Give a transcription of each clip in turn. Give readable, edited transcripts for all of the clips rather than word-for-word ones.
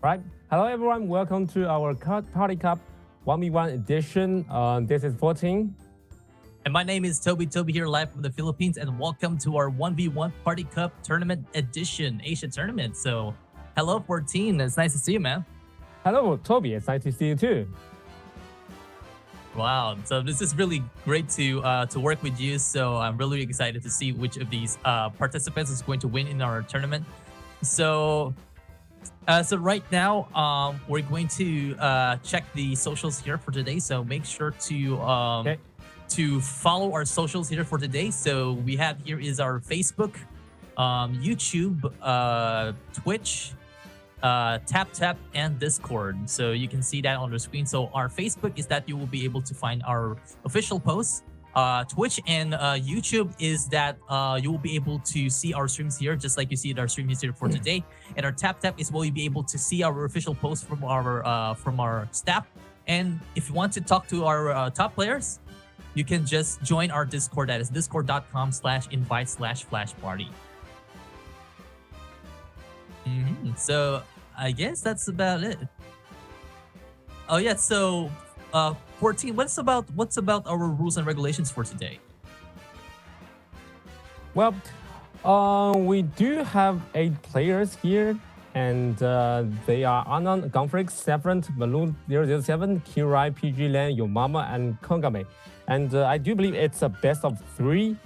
Right. Hello, everyone. Welcome to our Party Cup 1v1 edition. This is 14. And my name is Toby here live from the Philippines, and welcome to our 1v1 Party Cup Tournament Edition, Asia Tournament. So, hello 14, it's nice to see you, man. Hello, Toby. It's nice to see you too. Wow, so this is really great to work with you. So I'm really excited to see which of these participants is going to win in our tournament. So right now, we're going to check the socials here for today. So make sure to follow our socials here for today. So we have here is our Facebook, YouTube, Twitch, Tap, and Discord. So you can see that on the screen. So our Facebook is that you will be able to find our official posts. Twitch and YouTube is that you will be able to see our streams here, just like you see our stream here for today. And our Tap is where you'll be able to see our official posts from our staff. And if you want to talk to our top players, you can just join our Discord. That is discord.com/invite/flashparty. So I guess that's about it. Oh yeah, so 14. What's about our rules and regulations for today? Well, we do have 8 players here, and they are Anan, Gunfreak, Saffron, Balloon 007, Kirai, PG Lan, Your Mama, and Kongame. And I do believe it's a best of 3.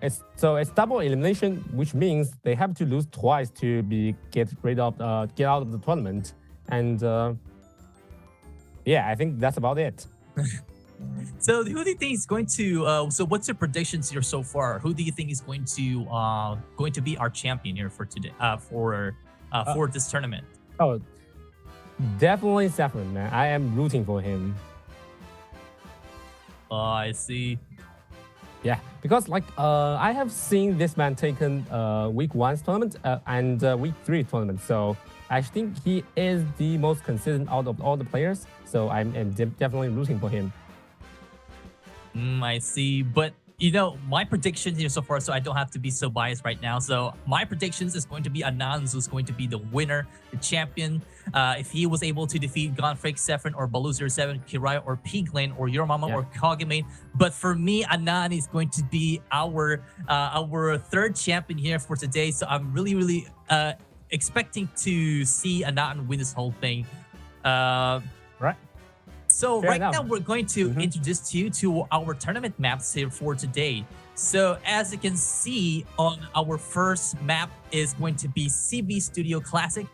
It's double elimination, which means they have to lose twice to get out of the tournament. And yeah, I think that's about it. So who do you think is going to? So what's your predictions here so far? Who do you think is going to be our champion here for today? For this tournament? Oh, definitely Saffron, man. I am rooting for him. Oh, I see. Yeah, because I have seen this man taken week 1's tournament and week 3 tournament. So I think he is the most consistent out of all the players. So I'm definitely rooting for him. I see. But my prediction here so far, so I don't have to be so biased right now. So my predictions is going to be Anand, who's going to be the winner, the champion. If he was able to defeat Gonfreak, Saffron, or Baloo07, Kirai, or Piglen, or Your Mama, or Kagame. But for me, Anand is going to be our third champion here for today. So I'm really expecting to see Anand win this whole thing. Right. So right now we're going to introduce you to our tournament maps here for today. So as you can see on our first map is going to be CB Studio Classic.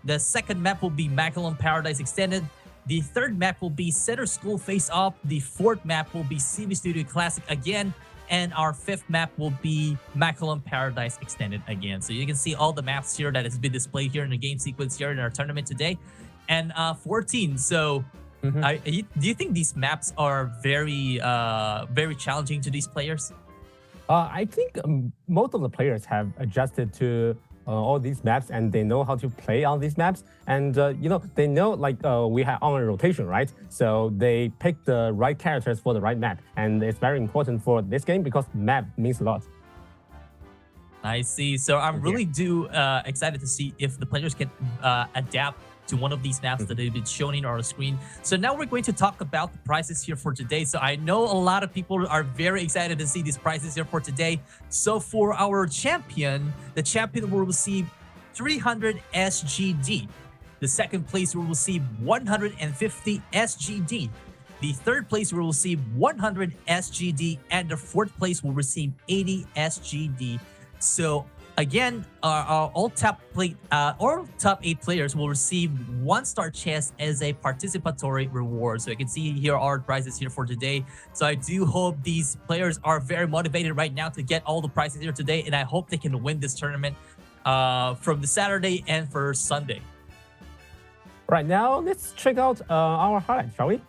The second map will be Macalon Paradise Extended. The third map will be Center School Face Off. The fourth map will be CB Studio Classic again. And our fifth map will be Macalon Paradise Extended again. So you can see all the maps here that has been displayed here in the game sequence here in our tournament today. And 14. So do you think these maps are very challenging to these players? I think most of the players have adjusted to all these maps, and they know how to play on these maps. And they know we have on a rotation, right? So they pick the right characters for the right map, and it's very important for this game because map means a lot. I see. So I'm really excited to see if the players can adapt to one of these maps that they've been shown in our screen. So now we're going to talk about the prizes here for today. So I know a lot of people are very excited to see these prizes here for today. So for our champion, the champion will receive 300 SGD. The second place will receive 150 SGD. The third place will receive 100 SGD. And the fourth place will receive 80 SGD. So again, all top 8 players will receive 1-star chest as a participatory reward. So you can see here are prizes here for today. So I do hope these players are very motivated right now to get all the prizes here today, and I hope they can win this tournament from the Saturday and for Sunday. Right now, let's check out our highlights, shall we?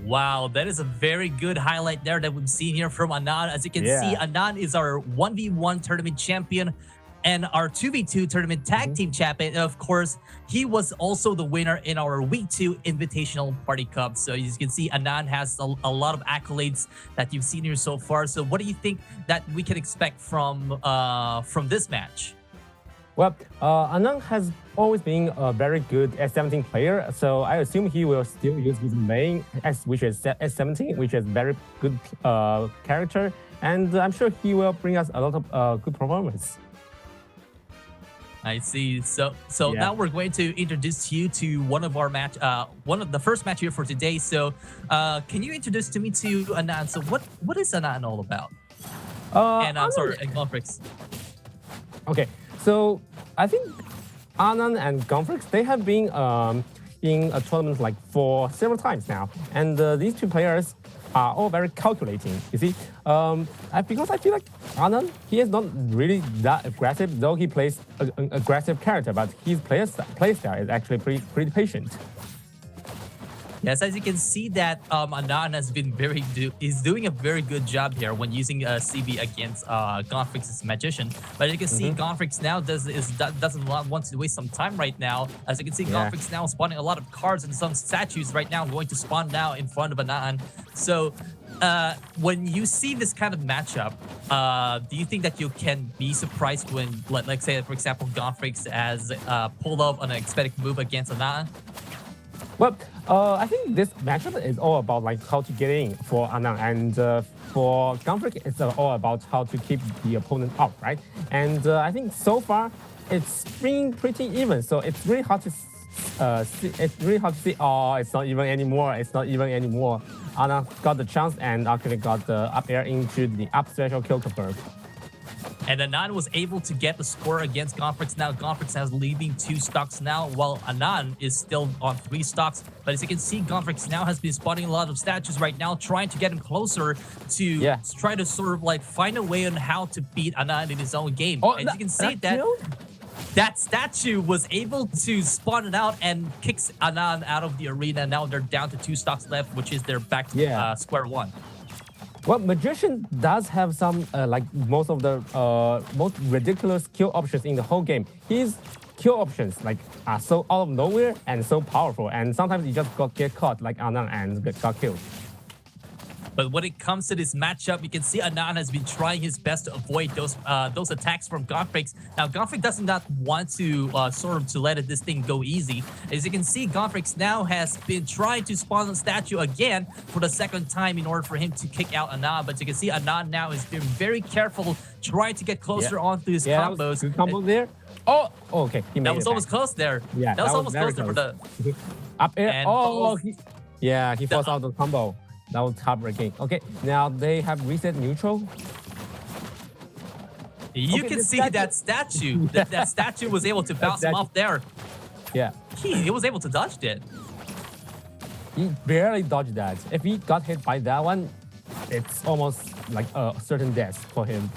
Wow, that is a very good highlight there that we've seen here from Anand. As you can see, Anand is our 1v1 tournament champion and our 2v2 tournament tag team champion. And of course, he was also the winner in our week 2 Invitational Party Cup. So as you can see, Anand has a lot of accolades that you've seen here so far. So what do you think that we can expect from this match? Well, Anand has always been a very good S17 player, so I assume he will still use his main which is S17, which is very good character, and I'm sure he will bring us a lot of good performance. I see. So now we're going to introduce you to one of the first match here for today. So, can you introduce to me to Anand? So what is Anand all about? And I'm sorry, and Gonfrix. Okay. So I think Anand and Gonfrix, they have been in a tournament like for several times now, and these two players are all very calculating. You see, because I feel like Anand, he is not really that aggressive, though he plays an aggressive character, but his play style is actually pretty patient. Yes, as you can see that Anand has been is doing a very good job here when using CB against Gonfrix's Magician. But as you can see, Gonfrix now doesn't want to waste some time right now. As you can see, Gonfrix now spawning a lot of cards and some statues right now going to spawn now in front of Anand. So when you see this kind of matchup, do you think that you can be surprised when, like say, for example, Gonfrix has pulled off an unexpected move against Anand? Well, I think this matchup is all about like how to get in for Anand, and for Gonfrix, it's all about how to keep the opponent out, right? And I think so far it's been pretty even, so it's really hard to see. It's really hard to see. Oh, it's not even anymore. It's not even anymore. Anand got the chance and actually got the up air into the up special kill confirm. And Anand was able to get the score against Gonfrix. Now Gonfrix has leading 2 stocks now, while Anand is still on 3 stocks. But as you can see, Gonfrix now has been spotting a lot of statues right now, trying to get him closer to try to sort of like find a way on how to beat Anand in his own game. Oh, as you can see that statue was able to spawn it out and kicks Anand out of the arena. Now they're down to 2 stocks left, which is they're back to square one. Well, Magician does have some, like most of the most ridiculous kill options in the whole game. His kill options like are so out of nowhere and so powerful, and sometimes you just get caught like Anand and got killed. But when it comes to this matchup, you can see Anand has been trying his best to avoid those attacks from Gonfrix. Now, Gonfrix does not want to to let this thing go easy. As you can see, Gonfrix now has been trying to spawn the statue again for the 2nd time in order for him to kick out Anand. But you can see Anand now is being very careful, trying to get closer onto his combos. Good combo there. Oh, okay. That was almost close there. Yeah, that was almost close there for the up air. He forced out the combo. That was heartbreaking. Okay, now they have reset neutral. You can see that statue. That statue was able to bounce him off there. Yeah. He was able to dodge it. He barely dodged that. If he got hit by that one, it's almost like a certain death for him.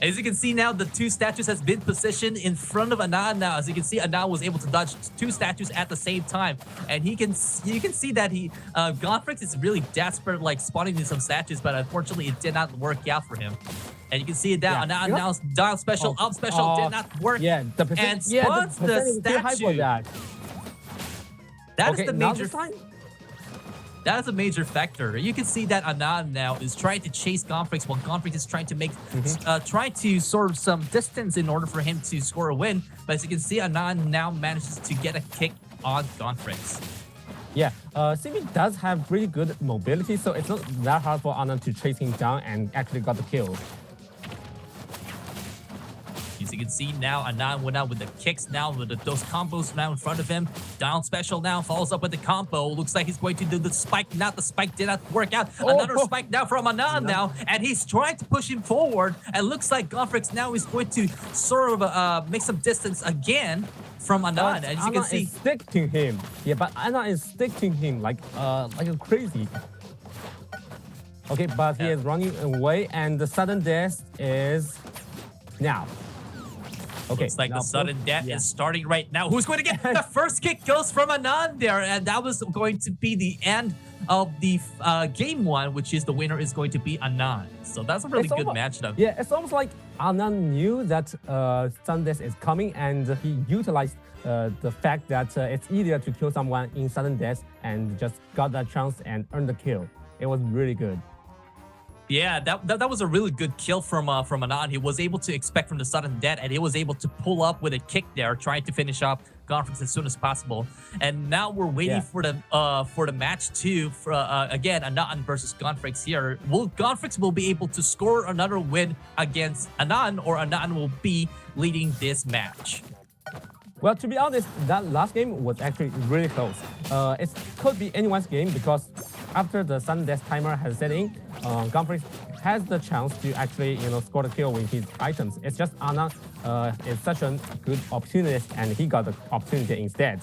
As you can see now, the 2 statues has been positioned in front of Anand now. As you can see, Anand was able to dodge 2 statues at the same time. And you can see that Gonfrix is really desperate, like spawning in some statues, but unfortunately it did not work out for him. And you can see it down. Anand now down special, up special did not work. Yeah, and spawns the statue. That is the major That is a major factor. You can see that Anand now is trying to chase Gonfrix while Gonfrix is trying to make, try to sort of some distance in order for him to score a win. But as you can see, Anand now manages to get a kick on Gonfrix. Yeah, CB does have pretty good mobility, so it's not that hard for Anand to chase him down and actually got the kill. As you can see now, Anand went out with the kicks now, with those combos now in front of him. Down special now, follows up with the combo. Looks like he's going to do the spike. Not the spike did not work out. Another spike now from Anand now, and he's trying to push him forward. And looks like Gonfrix now is going to sort of make some distance again from Anand. As you can see, is stick to him. Yeah, but Anand is stick to him like a crazy. Okay, but he is running away, and the sudden death is now. Okay, looks like the sudden death is starting right now. Who's going to get the first kick goes from Anand there, and that was going to be the end of the game one, which is the winner is going to be Anand. So that's a really It's good almost- matchup. Yeah, it's almost like Anand knew that sudden death is coming, and he utilized the fact that it's easier to kill someone in sudden death and just got that chance and earned the kill. It was really good. Yeah, that was a really good kill from Anand. He was able to expect from the sudden death, and he was able to pull up with a kick there, trying to finish off Gonfrix as soon as possible. And now we're waiting for the match 2 for again Anand versus Gonfrix here. Gonfrix will be able to score another win against Anand, or Anand will be leading this match? Well, to be honest, that last game was actually really close. It could be anyone's game because after the sudden death timer has set in, Gonfrix has the chance to actually, score the kill with his items. It's just Anna is such a good opportunist, and he got the opportunity instead.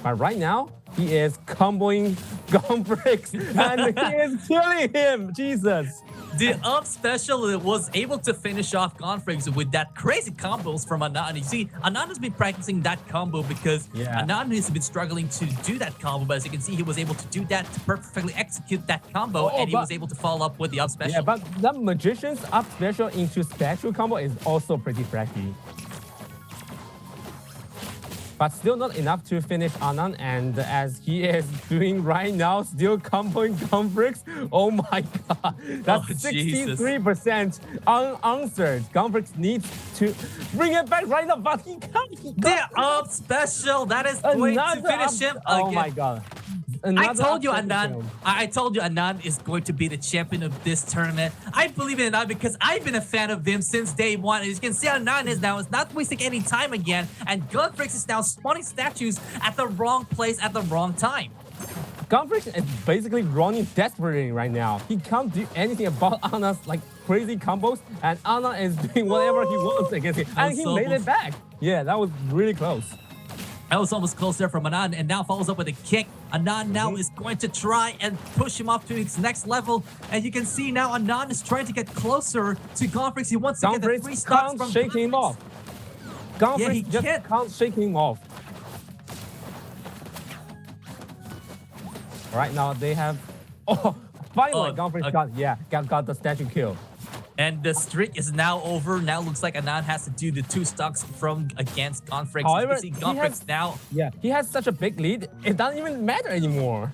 But right now, he is comboing Gonfrix, and he is killing him. Jesus. The up special was able to finish off Gonfrix with that crazy combos from Anand. You see, Anand has been practicing that combo because Anand has been struggling to do that combo. But as you can see, he was able to do that, to perfectly execute that combo, and he was able to follow up with the up special. Yeah, but that Magician's up special into special combo is also pretty flashy. But still not enough to finish Anand, and as he is doing right now, still comboing Gonfrix. Oh my god, that's 63% unanswered. Gonfrix needs to bring it back right now, but he can't. The up special, that is going to finish him again. Oh my god. I told you Anand is going to be the champion of this tournament. I believe in Anand because I've been a fan of him since day one. As you can see, Anand is not wasting any time again, and Gonfrix is now spawning statues at the wrong place at the wrong time. Gonfrix is basically running desperately right now. He can't do anything about Anna's crazy combos, and Anna is doing whatever he wants against him, and he made it back. Yeah, that was really close. That was almost close there from Anand, and now follows up with a kick. Anand now is going to try and push him up to his next level. And you can see now Anand is trying to get closer to Gonfrix. He wants to get the 3 stocks from shake him off. Gonfrix can't shake him off. Right now they have... Oh, finally Gonfrix got the statue kill. And the streak is now over. Now looks like Anand has to do the 2 stocks from against Gonfrix. However, you can see Gonfrix now. Yeah, he has such a big lead. It doesn't even matter anymore.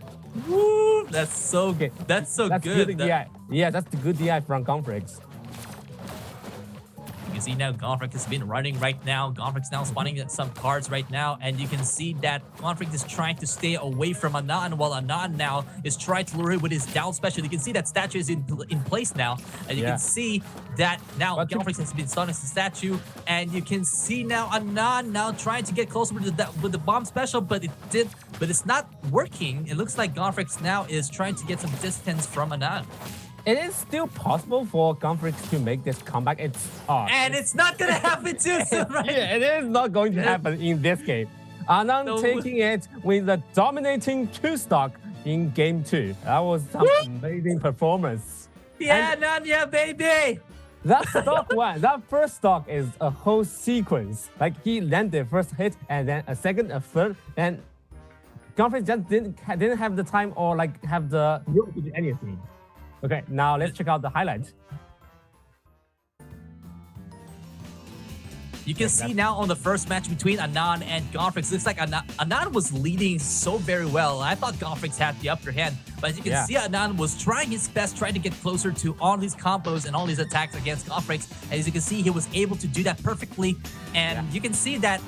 Woo, that's so good. That's so good. Yeah, that's the good DI from Gonfrix. You can see now Gonfrix has been running right now. Gonfrix now spawning some cards right now. And you can see that Gonfrix is trying to stay away from Anand, while Anand now is trying to lure him with his down special. You can see that statue is in place now. And you can see that now Gonfrix has been stunning the statue. And you can see now Anand now trying to get closer with the bomb special, but it's not working. It looks like Gonfrix now is trying to get some distance from Anand. It is still possible for Gonfrix to make this comeback. And it's not gonna happen too soon, right? Yeah, it is not going to happen in this game. Anand taking it with a dominating 2-stock in game 2. That was some amazing performance. Yeah, Anand, yeah, baby. That stock one, that first stock is a whole sequence. Like he landed first hit, and then a second, a third, and Gonfrix just didn't have the time or have the room to do anything. Okay, now let's check out the highlights. You can see now on the first match between Anand and Gonfrix, looks like Anand was leading so very well. I thought Gonfrix had the upper hand, but as you can see, Anand was trying his best, trying to get closer to all these combos and all these attacks against Gonfrix. And as you can see, he was able to do that perfectly. And you can see that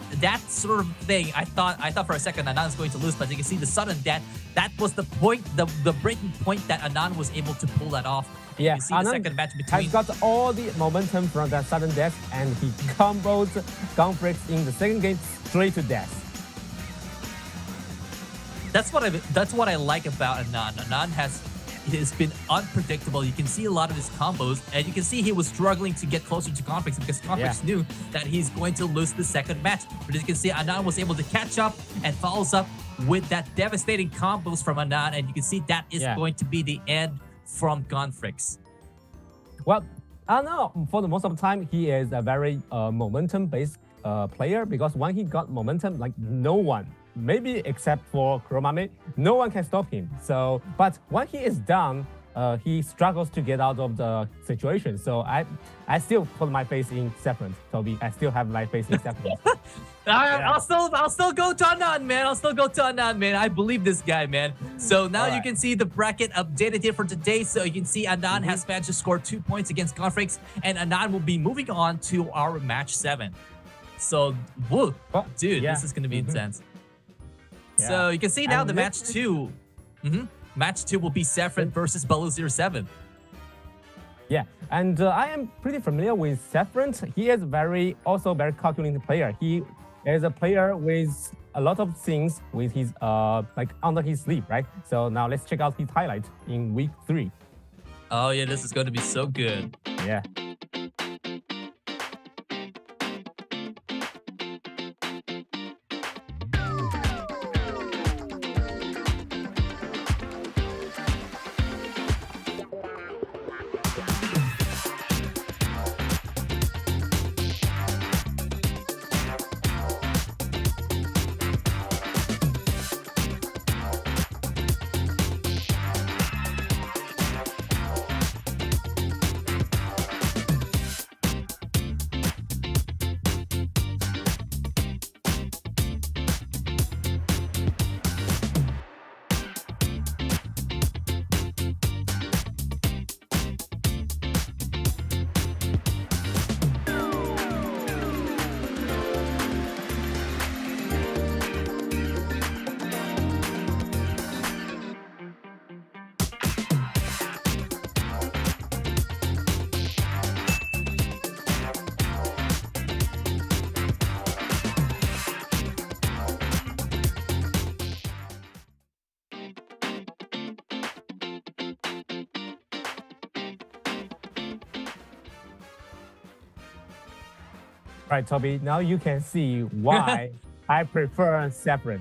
sort of thing. I thought for a second Anand was going to lose, but you can see the sudden death. That was the point, the breaking point that Anand was able to pull that off. Yeah, you see the second match between... has got all the momentum from that sudden death, and he combos Gonfrix in the second game straight to death. That's what I like about Anand. Anand has been unpredictable. You can see a lot of his combos, and you can see he was struggling to get closer to Gonfrix because Gonfrix knew that he's going to lose the second match. But as you can see, Anand was able to catch up and follows up with that devastating combos from Anand, and you can see that is going to be the end from Gonfrix. Well, I know for the most of the time he is a very momentum-based player, because when he got momentum, no one maybe except for Kuromame, no one can stop him. So, but when he is down, he struggles to get out of the situation. So I still put my faith in Saffron, Toby. I still have my faith in Saffron. I'll still go to Anand, man. I'll still go to Anand, man. I believe this guy, man. So now you can see the bracket updated here for today. So you can see Anand has managed to score 2 points against Confreaks, and Anand will be moving on to our match 7. So, woo, dude, this is gonna be intense. So you can see now the match 2. Match 2 will be Saffron versus Baloo07. Yeah, and I am pretty familiar with Saffron. He is also very calculating player. He is a player with a lot of things with his like under his sleeve, right? So now let's check out his highlight in week 3. Oh yeah, this is going to be so good. Yeah. Right, Toby, now you can see why I prefer Saffron.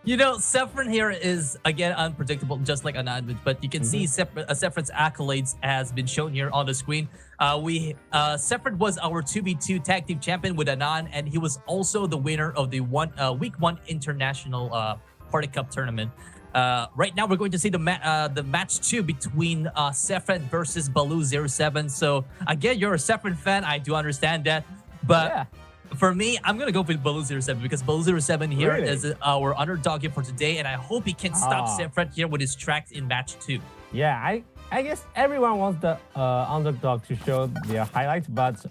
You know, Saffron here is, again, unpredictable, just like Anand, but you can see Saffron's accolades has been shown here on the screen. Saffron was our 2v2 tag team champion with Anand, and he was also the winner of the week 1 international Party Cup tournament. Right now, we're going to see the match 2 between Saffron versus Baloo07. So, again, you're a Saffron fan. I do understand that. But for me, I'm going to go with Baloo07 because Baloo07 here is our underdog here for today. And I hope he can stop Saffron here with his tracks in match 2. Yeah, I guess everyone wants the underdog to show their highlight. But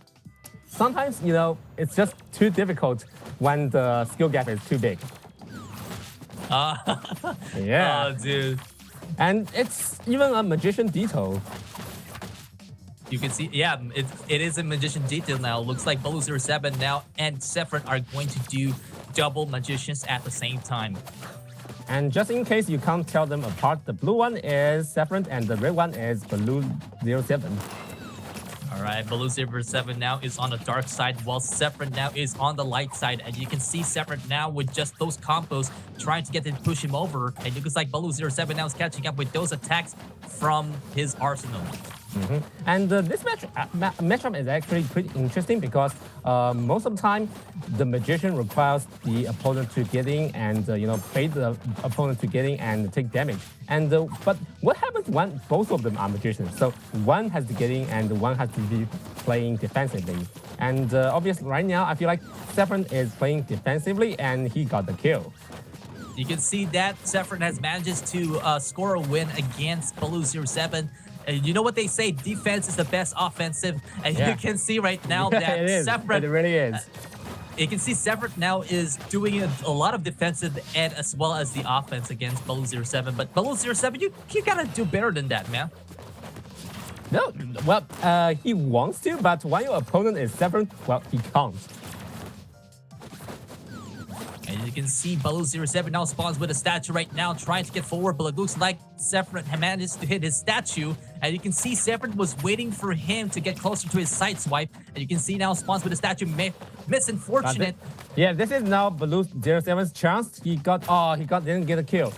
sometimes, you know, it's just too difficult when the skill gap is too big. Yeah. Oh, dude. And it's even a magician detail. You can see, yeah, it is a magician detail now. Looks like Baloo07 now and Saffron are going to do double magicians at the same time. And just in case you can't tell them apart, the blue one is Saffron and the red one is Baloo07. All right, Baloo07 now is on the dark side, while Saffron now is on the light side. And you can see Saffron now with just those combos trying to get him, push him over. And it looks like Baloo07 now is catching up with those attacks from his arsenal. And this matchup is actually pretty interesting because most of the time the magician requires the opponent to get in and bait the opponent to get in and take damage. And but what happens when both of them are magicians? So one has to get in and one has to be playing defensively. And obviously right now I feel like Saffron is playing defensively and he got the kill. You can see that Saffron has managed to score a win against Baloo07. And you know what they say, defense is the best offensive. And you can see right now that Saffron... It really is. You can see Saffron now is doing a lot of defensive and as well as the offense against Baloo07. But Baloo07, you gotta do better than that, man. No, well, he wants to, but when your opponent is Saffron, well, he can't. And you can see Baloo07 now spawns with a statue right now, trying to get forward, but it looks like Saffron managed to hit his statue. And you can see Saffron was waiting for him to get closer to his side swipe. And you can see now spawns with a statue, misunfortunate. Yeah, this is now Baloo07's chance. He didn't get a kill.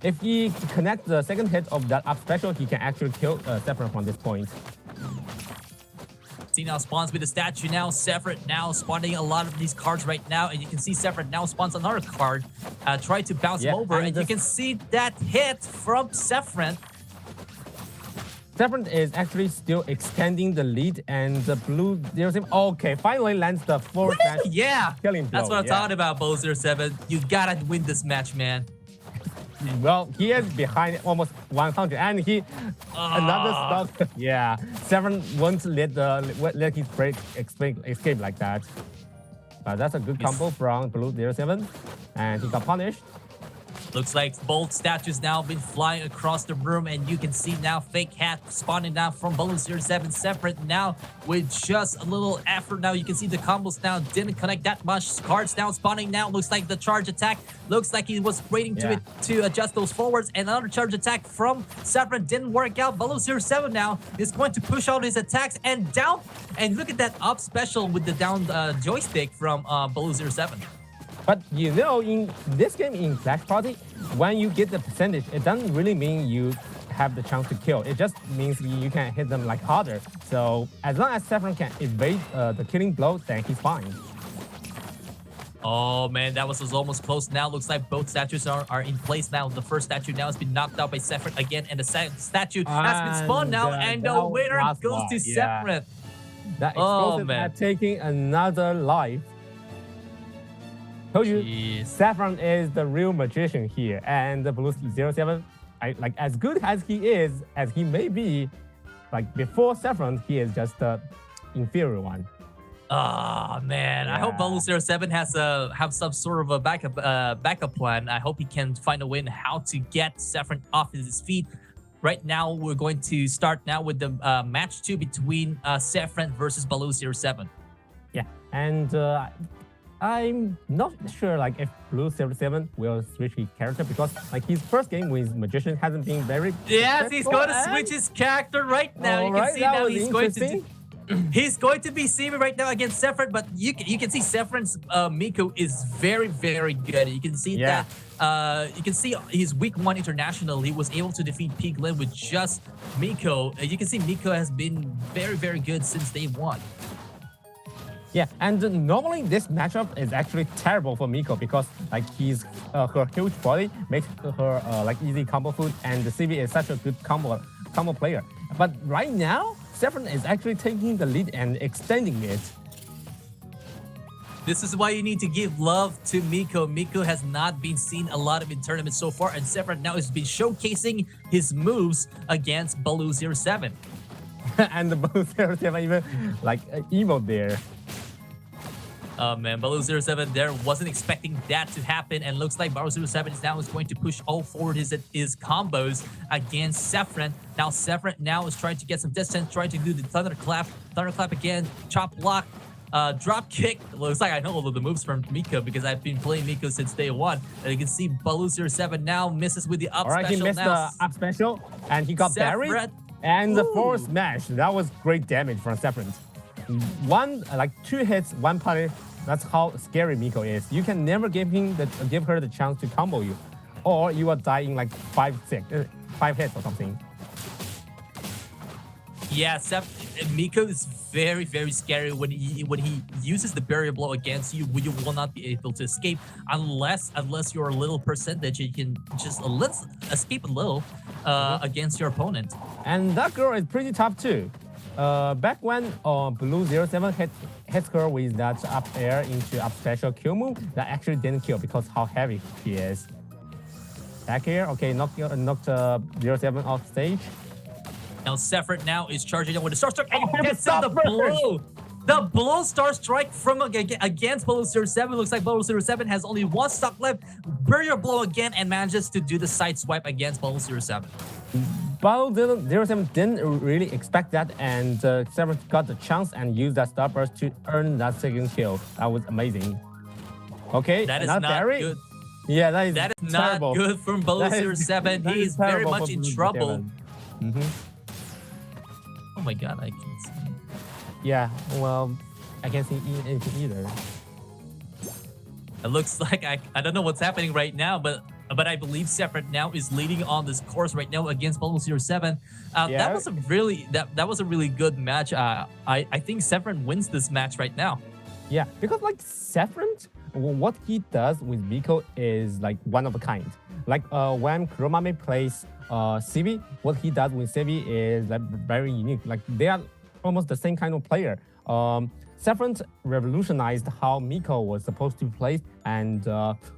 If he connects the second hit of that up special, he can actually kill Saffron from this point. see now spawns with the statue now. Sephiroth now spawning a lot of these cards right now. And you can see Sephiroth now spawns another card. Try to bounce him over. And you can see that hit from Sephiroth. Sephiroth is actually still extending the lead, and the blue 07 okay, finally lands the fourth match. Yeah, killing blow. That's what I'm talking about, Blue 07. You gotta win this match, man. Well, he is behind almost 100, and he another stock. Yeah, Sephiroth won't let his break escape like that. But that's a good combo from Blue 07, and he got punished. Looks like both statues now been flying across the room, and you can see now fake hat spawning down from Balloon 07 Sephiroth now with just a little effort. Now you can see the combos now didn't connect that much. Cards now spawning now. Looks like the charge attack. Looks like he was waiting to adjust those forwards. And another charge attack from Sephiroth didn't work out. Balloon 07 now is going to push out his attacks and down. And look at that up special with the down joystick from Balloon 07. But you know, in this game, in Clash Party, when you get the percentage, it doesn't really mean you have the chance to kill. It just means you can hit them like harder. So as long as Sephiroth can evade the killing blow, then he's fine. Oh man, that was almost close. Now looks like both statues are in place now. The first statue now has been knocked out by Sephiroth again, and the second statue has been spawned now, and the winner goes to Sephiroth. That explosive had taken another life. Told you, Sephiroth is the real magician here, and the Blue 07, like as good as he may be, like before Sephiroth, he is just the inferior one. Oh man, I hope Balloon 07 has have some sort of a backup plan. I hope he can find a way in how to get Sephiroth off his feet. Right now, we're going to start now with the match 2 between Sephiroth versus Balloon 07. Yeah, and I'm not sure like if Blue 07 will switch his character, because like his first game with Magician hasn't been very Yes, he's going to switch his character right now. You can see now he's going to he's going to be Simi right now against Sephiroth, but you can see Sephiroth's Miko is very, very good. You can see that you can see his week 1 international, he was able to defeat Piglin with just Miko. You can see Miko has been very, very good since day 1. Yeah, and normally this matchup is actually terrible for Miko, because like her huge body makes her like easy combo food, and the CV is such a good combo player. But right now, Sephiroth is actually taking the lead and extending it. This is why you need to give love to Miko. Miko has not been seen a lot of in tournaments so far, and Sephiroth now has been showcasing his moves against Baloo 07. And the Baloo 07 even like emote there. Oh man, Baloo 07 there wasn't expecting that to happen, and looks like Baloo 07 is now going to push all forward his combos against Sephiroth. Now Sephiroth now is trying to get some distance, trying to do the thunderclap again, chop block, drop kick. Looks like I know all of the moves from Miko because I've been playing Miko since day 1. And you can see Baloo 07 now misses with the up special. He missed the up special, and he got buried. And the forward smash, that was great damage from Sephiroth. Like 2 hits, 1 punish. That's how scary Miko is. You can never give her the chance to combo you, or you will die in like 5 hits or something. Yeah, Miko is very, very scary when he uses the barrier blow against you. You will not be able to escape unless you're a little percentage. You can just escape a little against your opponent. And that girl is pretty tough too. Back when Blue 07 hits her with that up air into up special kill move, that actually didn't kill because how heavy she is. Back here, okay, knocked 07 off stage. Now Sephiroth now is charging in with the Star Strike, and he gets out the blow. The blow Star Strike from against Baloo 07. Looks like Baloo 07 has only 1 stock left. Barrier blow again and manages to do the side swipe against Baloo 07. Baloo 07 didn't really expect that, and Sephiroth got the chance and used that starburst to earn that second kill. That was amazing. Okay, that is not good. Yeah, that is terrible. Not good from Baloo 07. He is very much in trouble. Oh my god, I can't see. Yeah, well, I can't see anything either. It looks like I don't know what's happening right now, but but I believe Separate now is leading on this course right now against Bubble07. That was a really good match. I think Separate wins this match right now. Yeah, because like Saffron, what he does with Miko is like one of a kind. Like when Kuromame plays Civi, what he does with Civi is like very unique. Like they are almost the same kind of player. Saffron revolutionized how Miko was supposed to be played, and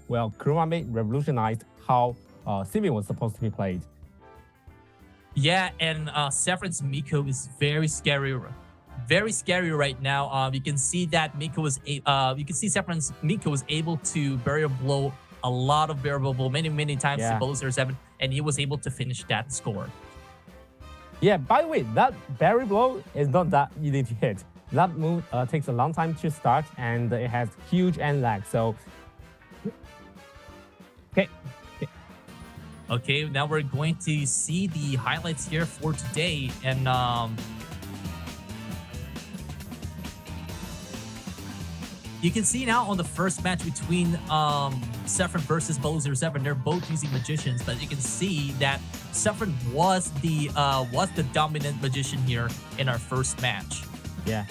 well, Kuromame revolutionized how Civi was supposed to be played. Yeah, and Saffron's Miko is very scary right now. You can see that Miko was you can see Saffron's Miko was able to barrier blow a lot of barrier blow many times to Bubble07, and he was able to finish that score. Yeah, by the way, that barrier blow is not that easy to hit. That move takes a long time to start, and it has huge end lag. So, okay, now we're going to see the highlights here for today, and you can see now on the first match between Saffron versus Bubble07, they're both using magicians, but you can see that Saffron was the dominant magician here in our first match. Yeah,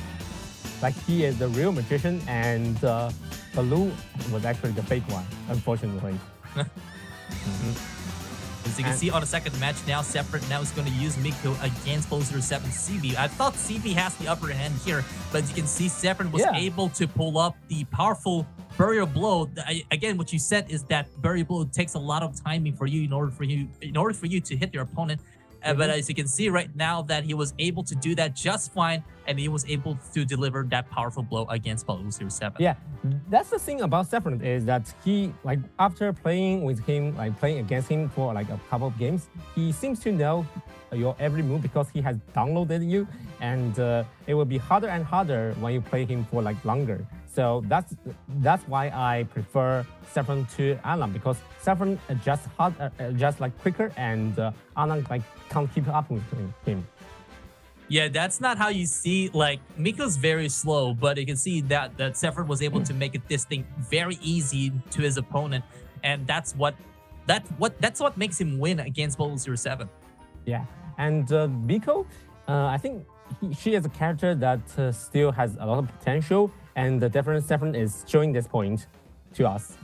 like he is the real magician, and Baloo was actually the fake one, unfortunately. As you can see on the second match now, Separate now is going to use Miko against Bubble07 CB. I thought CB has the upper hand here, but you can see Separate was able to pull up the powerful barrier blow. Again, what you said is that barrier blow takes a lot of timing for you in order for you to hit your opponent. But as you can see right now that he was able to do that just fine, and he was able to deliver that powerful blow against Bubble07. Yeah, that's the thing about Saffron is that he, like, after playing with him, like playing against him for like a couple of games, he seems to know your every move because he has downloaded you, and it will be harder and harder when you play him for like longer. So that's why I prefer Saffron to Alan, because Saffron adjusts like quicker, and Alan like can't keep up with him. Yeah, that's not how you see, like, Miko's very slow, but you can see that Saffron was able to make this thing very easy to his opponent, and that's what makes him win against Bubble07. Yeah, and Miko, I think she is a character that still has a lot of potential, and the different Saffron is showing this point to us.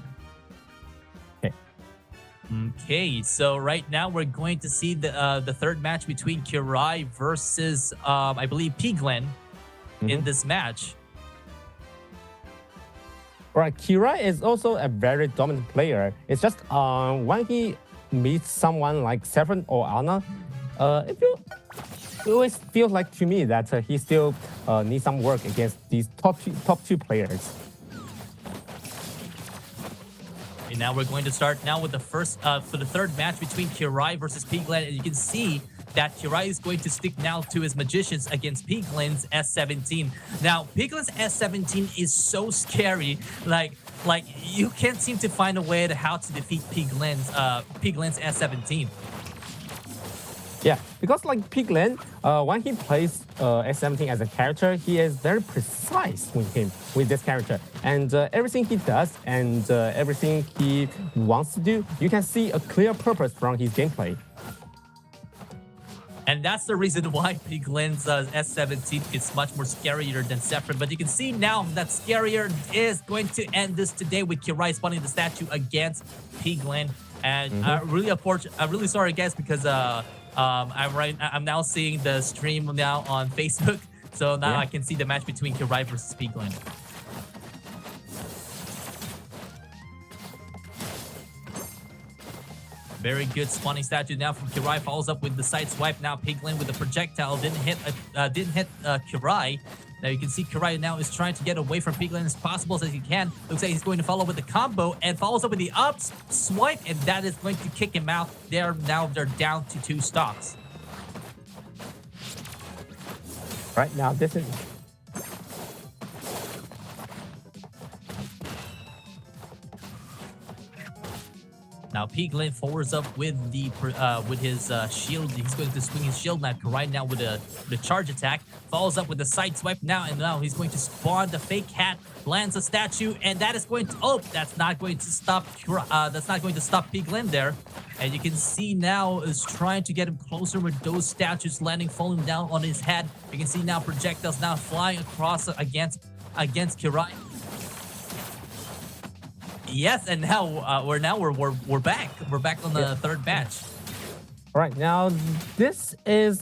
Okay, so right now we're going to see the third match between Kirai versus I believe Piglen in this match. Right, Kirai is also a very dominant player. It's just when he meets someone like Saffron or Anna, it always feels like to me that he still needs some work against these top two players. And now we're going to start now with the first for the third match between Kirai versus Piglen, and you can see that Kirai is going to stick now to his magicians against Piglen's S17. Now, Piglen's S17 is so scary. Like you can't seem to find a way to how to defeat Piglen's S17. Yeah, because like Piglen, when he plays S17 as a character, he is very precise with this character, and everything he does and everything he wants to do, you can see a clear purpose from his gameplay. And that's the reason why Piglen's S17 is much more scarier than Saffron. But you can see now that scarier is going to end this today with Kirai spawning the statue against Piglen. And I'm really sorry, guys, because I'm now seeing the stream now on Facebook, so now I can see the match between Kirai versus Piglen. Very good spawning statue now from Kirai, follows up with the side swipe. Now Piglen with the projectile didn't hit Kirai. Now you can see Kirai now is trying to get away from Piglen as possible as he can. Looks like he's going to follow with the combo and follows up with the up swipe, and that is going to kick him out. They're down to 2 stocks. Right now, this is. Now Piglin forwards up with his shield. He's going to swing his shield now. Right now with the charge attack. Follows up with the side swipe now, and now he's going to spawn the fake hat. Lands a statue, and that is going to that's not going to stop Piglin there. And you can see now is trying to get him closer with those statues landing, falling down on his head. You can see now projectiles now flying across against Kirai. Yes, and now we're back. We're back on the third match. All right, now this is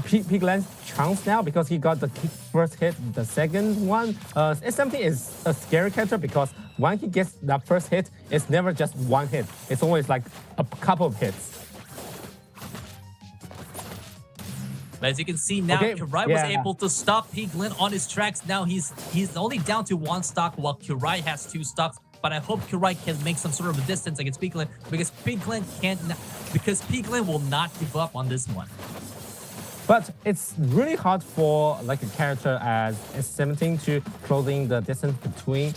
Piglin's chance now because he got the first hit. The second one, S17 is a scary character because when he gets that first hit, it's never just one hit. It's always like a couple of hits. But as you can see now, Kirai was able to stop Piglin on his tracks. Now he's only down to 1 stock while Kirai has 2 stocks. But I hope Kirai can make some sort of a distance against Piglin because Piglin will not give up on this one. But it's really hard for like a character as S17 to closing the distance between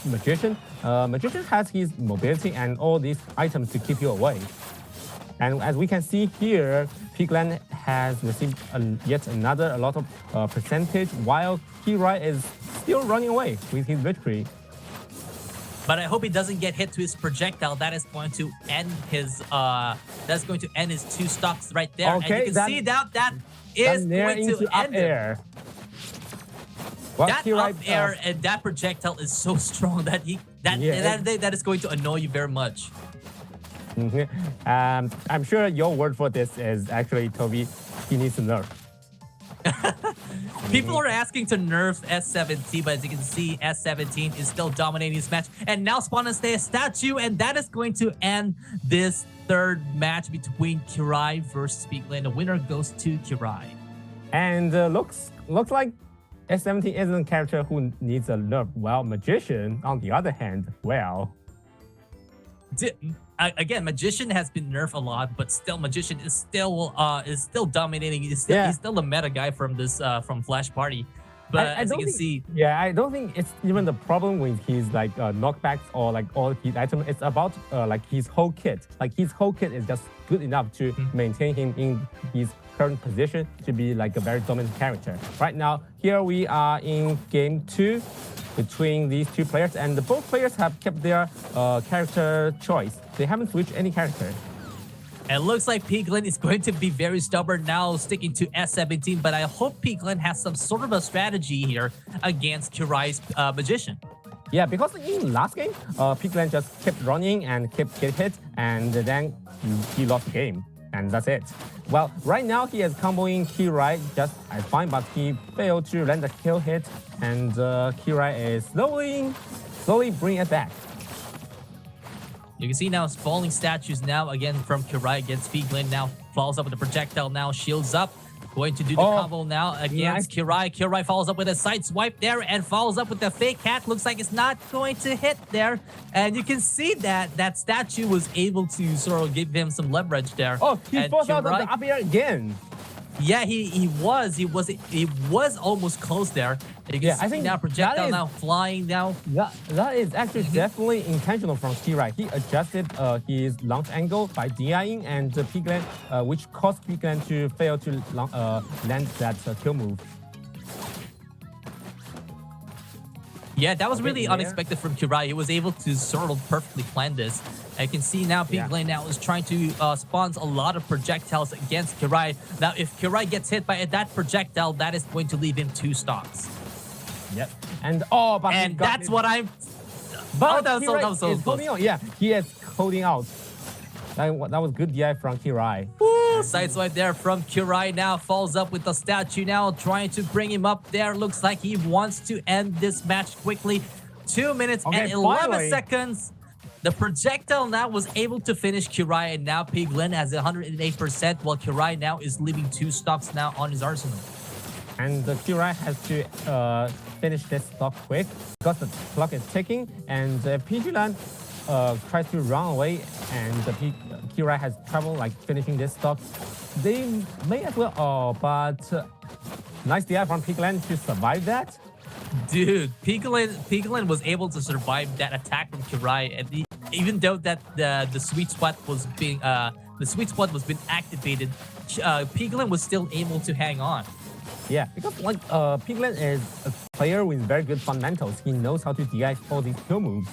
Magician. Magician has his mobility and all these items to keep you away. And as we can see here, Piglin has received yet a lot of percentage while Kirai is still running away with his victory. But I hope he doesn't get hit to his projectile. That is going to end his 2 stocks right there. Okay, and you can see that is going to end air. That up air and that projectile is so strong that that is going to annoy you very much. I'm sure your word for this is actually Toby. He needs to nerf. People are asking to nerf S17, but as you can see, S17 is still dominating this match. And now spawn and stay a statue, and that is going to end this third match between Kirai versus Piglin. The winner goes to Kirai. And looks like S17 isn't a character who needs a nerf. Well, Magician, on the other hand, well. Again, Magician has been nerfed a lot, but still, Magician is still dominating. He's still a meta guy from this from Flash Party. But as you can see, I don't think it's even the problem with his like knockbacks or like all his items. It's about like his whole kit. Like his whole kit is just good enough to maintain him in his current position to be like a very dominant character. Right now, here we are in game 2 between these two players, and both players have kept their character choice. They haven't switched any character. It looks like Piglin is going to be very stubborn now, sticking to S17, but I hope Piglin has some sort of a strategy here against Kirai's Magician. Yeah, because in last game, Piglin just kept running and kept getting hit, and then he lost the game, and that's it. Well, right now he is comboing Kirai just as fine, but he failed to land the kill hit, and Kirai is slowly bringing it back. You can see now it's falling statues now again from Kirai against Piglin. Now follows up with the projectile now, shields up. Going to do the combo now against Kirai. Kirai follows up with a side swipe there and follows up with the fake hat. Looks like it's not going to hit there. And you can see that statue was able to sort of give him some leverage there. Oh, he falls out of the up air again. Yeah, he was almost close there. You can see I think now projectile now flying now. That is actually definitely intentional from Kirai. He adjusted his launch angle by DIing and Piglin, which caused Piglin to fail to land that kill move. Yeah, that was really unexpected from Kirai. He was able to sort of perfectly plan this. I can see now Piglin now is trying to spawn a lot of projectiles against Kirai. Now, if Kirai gets hit by that projectile, that is going to leave him 2 stocks. Yep. And that's what I'm. But that was so close. Yeah, he is holding out. That was good DI from Kirai. Woo! Side swipe there from Kirai now falls up with the statue now, trying to bring him up there. Looks like he wants to end this match quickly. 2 minutes and 11 seconds. The projectile now was able to finish Kirai, and now Piglin has 108%, while Kirai now is leaving 2 stocks now on his arsenal. And Kirai has to finish this stock quick because the clock is ticking, and Piglin tries to run away, and Kirai has trouble like finishing this stock. They may as well, but nice DI from Piglin to survive that. Dude, Piglin was able to survive that attack from Kirai, and even though that the sweet spot was being activated, Piglin was still able to hang on. Yeah, because like Piglin is a player with very good fundamentals. He knows how to DI all these kill moves.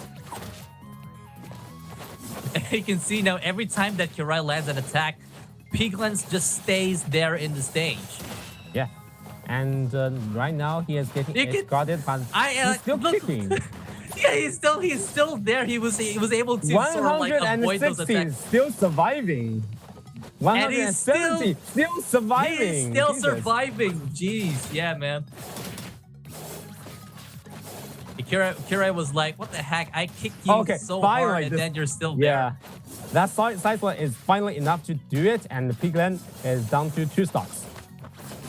You can see now every time that Kirai lands an attack, Piglin just stays there in the stage. Yeah, and right now he is getting guarded, but he's still kicking. Yeah, he's still there. He was able to sort of like avoid those attacks. Still surviving. 170 still surviving. He's still surviving. Jeez, yeah, man. Kirai was like, "What the heck? I kicked you so hard, and then you're still there." Yeah, that side one is finally enough to do it, and Piglin is down to 2 stocks.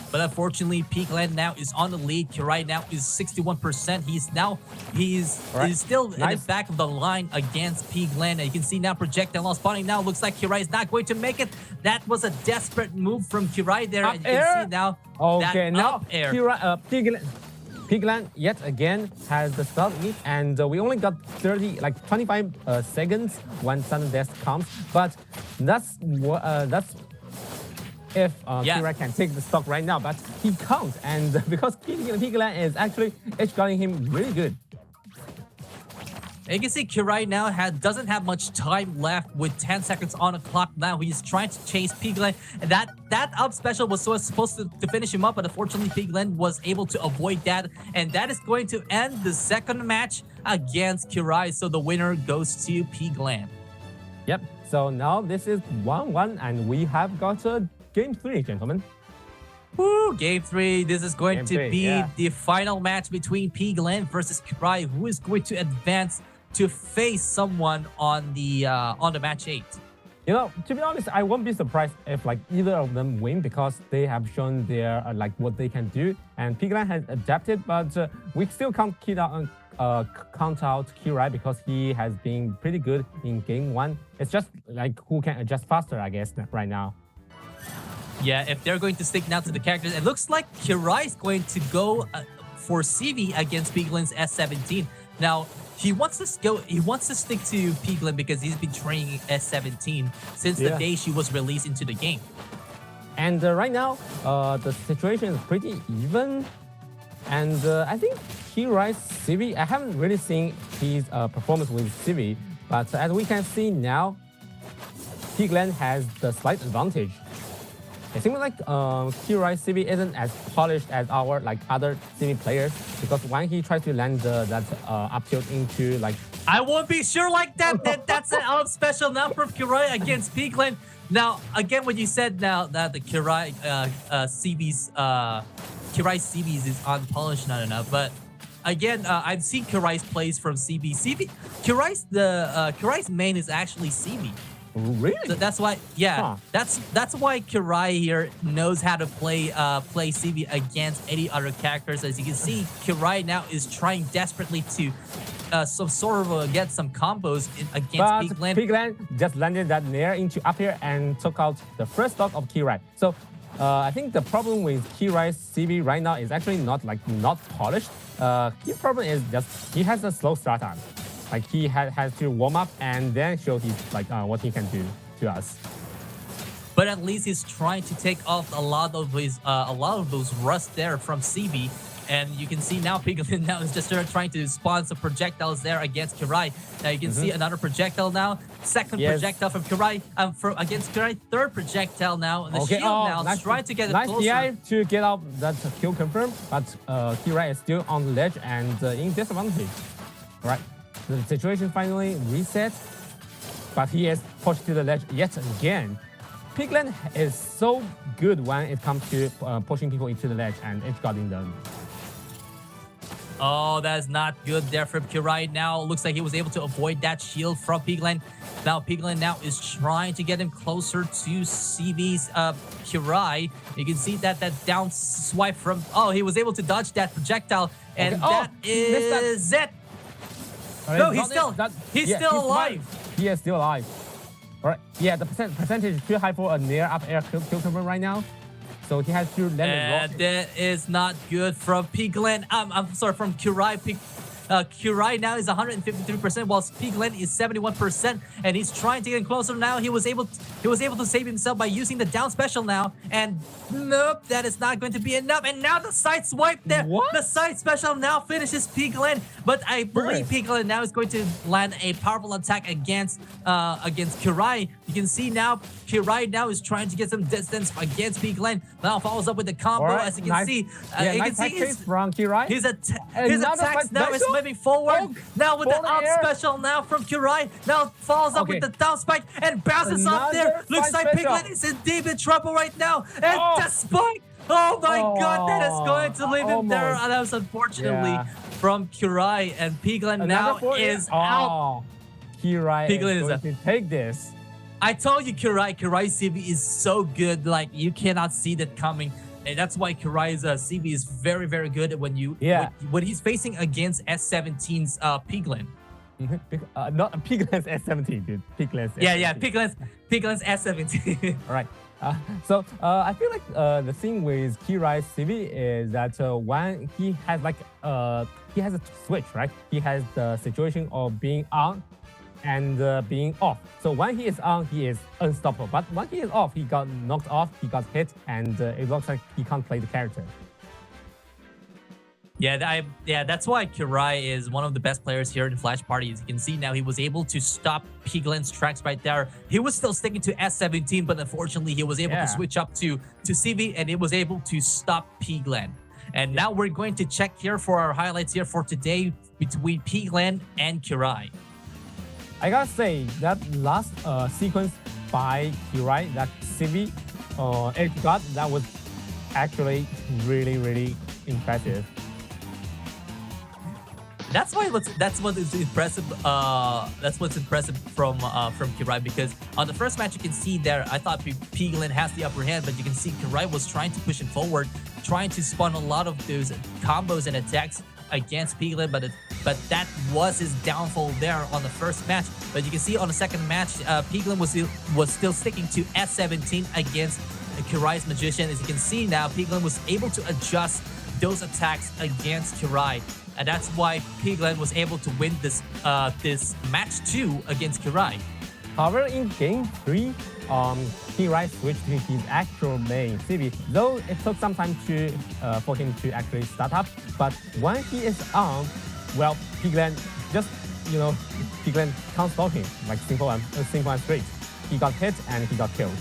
But unfortunately, Piglin now is on the lead. Kirai now is 61%. He's still in the back of the line against Piglin. And you can see now projectile now spawning now. Looks like Kirai is not going to make it. That was a desperate move from Kirai there. And you can see now now air. Piglin yet again has the start lead, and we only got 25 seconds when sudden death comes. But that's if Kirai can take the stock right now, but he can't, and because Piglin is actually edge-guarding him really good. And you can see Kirai now doesn't have much time left with 10 seconds on the clock now. He's trying to chase Piglin. And that up special was supposed to finish him up, but unfortunately Piglin was able to avoid that. And that is going to end the second match against Kirai. So the winner goes to Piglin. Yep, so now this is 1-1, and we have got Game 3, gentlemen. Woo, Game 3. This is going to be the final match between Piglin versus Kirai, who is going to advance to face someone on the match 8. You know, to be honest, I won't be surprised if like either of them win, because they have shown their what they can do, and Piglin has adapted, but we still can't count out Kirai because he has been pretty good in Game 1. It's just like who can adjust faster, I guess, right now. Yeah, if they're going to stick now to the characters, it looks like Kirai is going to go for CV against Piglin's S17. Now, he wants to stick to Piglin because he's been training S17 since the day she was released into the game. And right now, the situation is pretty even. And I think Kirai's CV, I haven't really seen his performance with CV, but as we can see now, Piglin has the slight advantage. It seems like Kirai's CV isn't as polished as our other CV players, because when he tries to land that up tilt into I won't be sure like that. That's an up special now from Kirai against Piglin. Now again, when you said now that the Kirai CVs is unpolished, not enough, but again, I've seen Kirai's plays from CB. Kirai's main is actually CB. Really? So that's why, that's why Kirai here knows how to play CB against any other characters. As you can see, Kirai now is trying desperately to get some combos against Piglin. Piglin just landed that nair into up here and took out the first stock of Kirai. So I think the problem with Kirai's CB right now is actually not polished. His problem is just he has a slow start time. He has to warm up and then show his what he can do to us. But at least he's trying to take off a lot of those rust there from CB. And you can see now Piglin now is just trying to spawn some projectiles there against Kirai. Now you can see another projectile now. Second projectile from Kirai against Kirai. Third projectile now. And the shield now trying to get it closer. Nice DI to get out that kill confirm, but Kirai is still on the ledge and in disadvantage. All right. The situation finally reset, but he is pushed to the ledge yet again. Piglin is so good when it comes to pushing people into the ledge and edge guarding them. Oh, that's not good there from Kirai. Now looks like he was able to avoid that shield from Piglin. Now Piglin now is trying to get him closer to CV's Kirai. You can see that down swipe from... Oh, he was able to dodge that projectile, and that is it. No, he's still alive. He is still alive. All right. Yeah, the percentage is too high for a near up air kill confirm right now. So he has to land it. That is not good from Piglin. I'm sorry, from Kirai. Kurai now is 153%, while Piglen is 71%, and he's trying to get closer now. He was able to save himself by using the down special now, and nope, that is not going to be enough. And now the side swipe there. What? The side special now finishes Piglen, but I believe Piglen now is going to land a powerful attack against Kurai. You can see now Kurai now is trying to get some distance against Piglen. Now follows up with the combo, Right, as you can nice. see. Yeah, You nice can see tactics from Kirai. his Another attacks fight now is special? moving forward. Oh, Now with the forward up air. special now from Kurai. Now follows up with Okay. the down spike and bounces off there. Another Looks fight like special. Piglen is in deep in trouble right now. And Oh. the spike. Oh my god, that is going to leave him there. Almost. And that was unfortunately Yeah. from Kurai. And Piglen now forward air. is out. Oh, Kirai Piglen is is going to take this. I told you Kurai's CV is so good, like you cannot see that coming. And that's why Kurai's CV is very, very good when he's facing against S17's Piglen. Not Piglen's S17, dude. Piglen's Yeah, S17. Piglen's S17. All right. So I feel like the thing with Kirai's CV is that when he has he has a switch, right? He has the situation of being on and being off. So when he is on, he is unstoppable. But when he is off, he got knocked off, he got hit, and it looks like he can't play the character. Yeah, that's why Kurai is one of the best players here in Flash Party. As you can see now, he was able to stop Piglen's tracks right there. He was still sticking to S17, but unfortunately, he was able to switch up to CV, and it was able to stop Piglen. And now we're going to check here for our highlights here for today between Piglen and Kurai. I gotta say, that last sequence by Kirai, that CV edge guard, that was actually really, really impressive. That's what is impressive. That's what's impressive from Kirai, because on the first match you can see there, I thought Piglen has the upper hand, but you can see Kirai was trying to push him forward, trying to spawn a lot of those combos and attacks against Piglen, but that was his downfall there on the first match. But you can see on the second match, Piglen was still sticking to S17 against Kirai's Magician. As you can see now, Piglen was able to adjust those attacks against Kirai. And that's why Piglen was able to win this match 2 against Kirai. However, in game 3, Kirai switched to his actual main CV, though it took some time for him to actually start up. But when he is on, well, Piglen just, Piglen can't stop him, like simple and straight. He got hit and he got killed.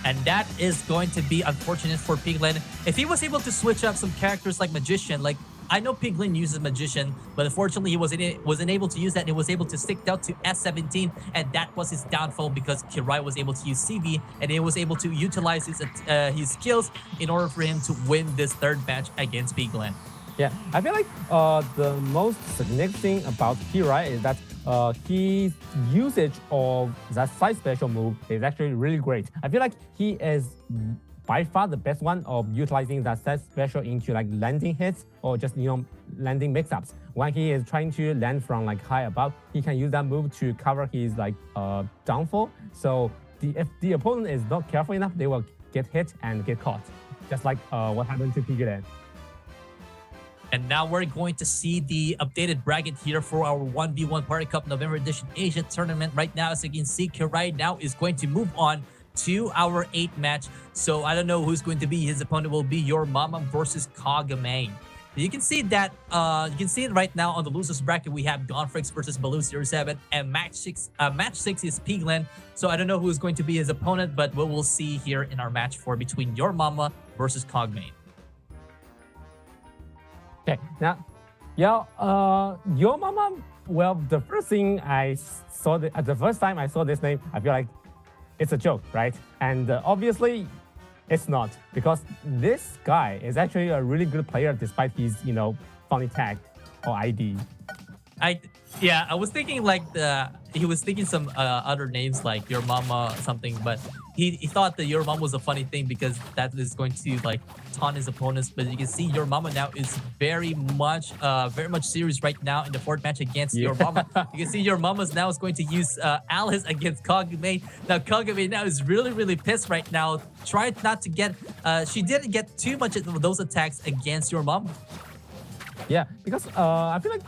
And that is going to be unfortunate for Piglen. If he was able to switch up some characters like Magician, like I know Piglen uses Magician, but unfortunately he wasn't able to use that. And he was able to stick down to S17, and that was his downfall because Kirai was able to use CV, and he was able to utilize his skills in order for him to win this third match against Piglen. Yeah, I feel like the most significant thing about Kirai is that his usage of that side special move is actually really great. I feel like he is by far the best one of utilizing that side special into like landing hits or just landing mix-ups. When he is trying to land from like high above, he can use that move to cover his like downfall. So if the opponent is not careful enough, they will get hit and get caught, just like what happened to Piglen. And now we're going to see the updated bracket here for our 1v1 Party Cup November Edition Asia Tournament. Right now, as you can see, Kirai now is going to move on to our 8th match. So I don't know who's going to be. His opponent will be Your Mama versus Kagame. You can see that, it right now on the losers bracket. We have Gonfrix versus Baloo07, and match 6 is Piglen. So I don't know who is going to be his opponent, but we will see here in our match 4 between Your Mama versus Kagame. Okay, now, Your Mama. Well, the first thing I saw, the first time I saw this name, I feel like it's a joke, right? And obviously, it's not, because this guy is actually a really good player despite his, funny tag or ID. I was thinking like he was thinking some other names like Your Mama something, but he thought that Your Mama was a funny thing because that is going to like taunt his opponents. But you can see Your Mama now is very much serious right now in the 4th match against Your Mama. You can see Your Mama's now is going to use Alice against Kagame. Now Kagame now is really pissed right now. Tried not to get she didn't get too much of those attacks against Your Mama. Yeah, because I feel like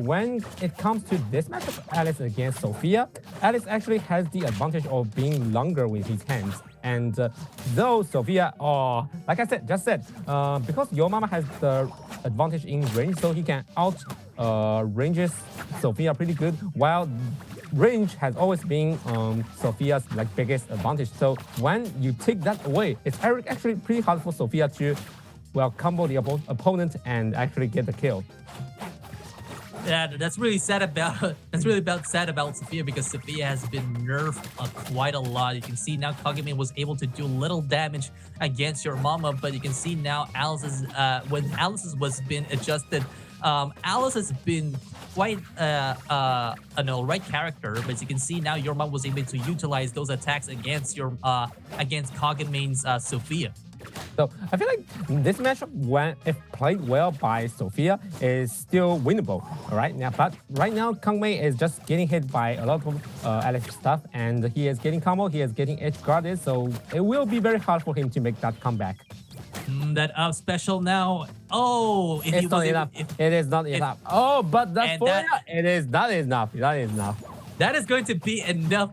when it comes to this matchup, Alice against Sophia, Alice actually has the advantage of being longer with his hands. And though Sophia, like I said, because Your Mama has the advantage in range, so he can out ranges Sophia pretty good, while range has always been Sophia's like biggest advantage. So when you take that away, it's actually pretty hard for Sophia to combo the opponent and actually get the kill. Yeah, that's really sad about sad about Sophia because Sophia has been nerfed quite a lot. You can see now Kagame was able to do little damage against Your Mama, but you can see now Alice's when Alice's was been adjusted. Alice has been quite an alright character, but you can see now Your Mama was able to utilize those attacks against against Kagame's Sophia. So I feel like this matchup, when if played well by Sophia, is still winnable. All right now, but right now Kangmei is just getting hit by a lot of Alex stuff, and he is getting combo, he is getting edge guarded, so it will be very hard for him to make that comeback. That up special now. Oh, if it's not enough. It is not enough. Oh, but that's for it is not enough. That is enough. That is going to be enough.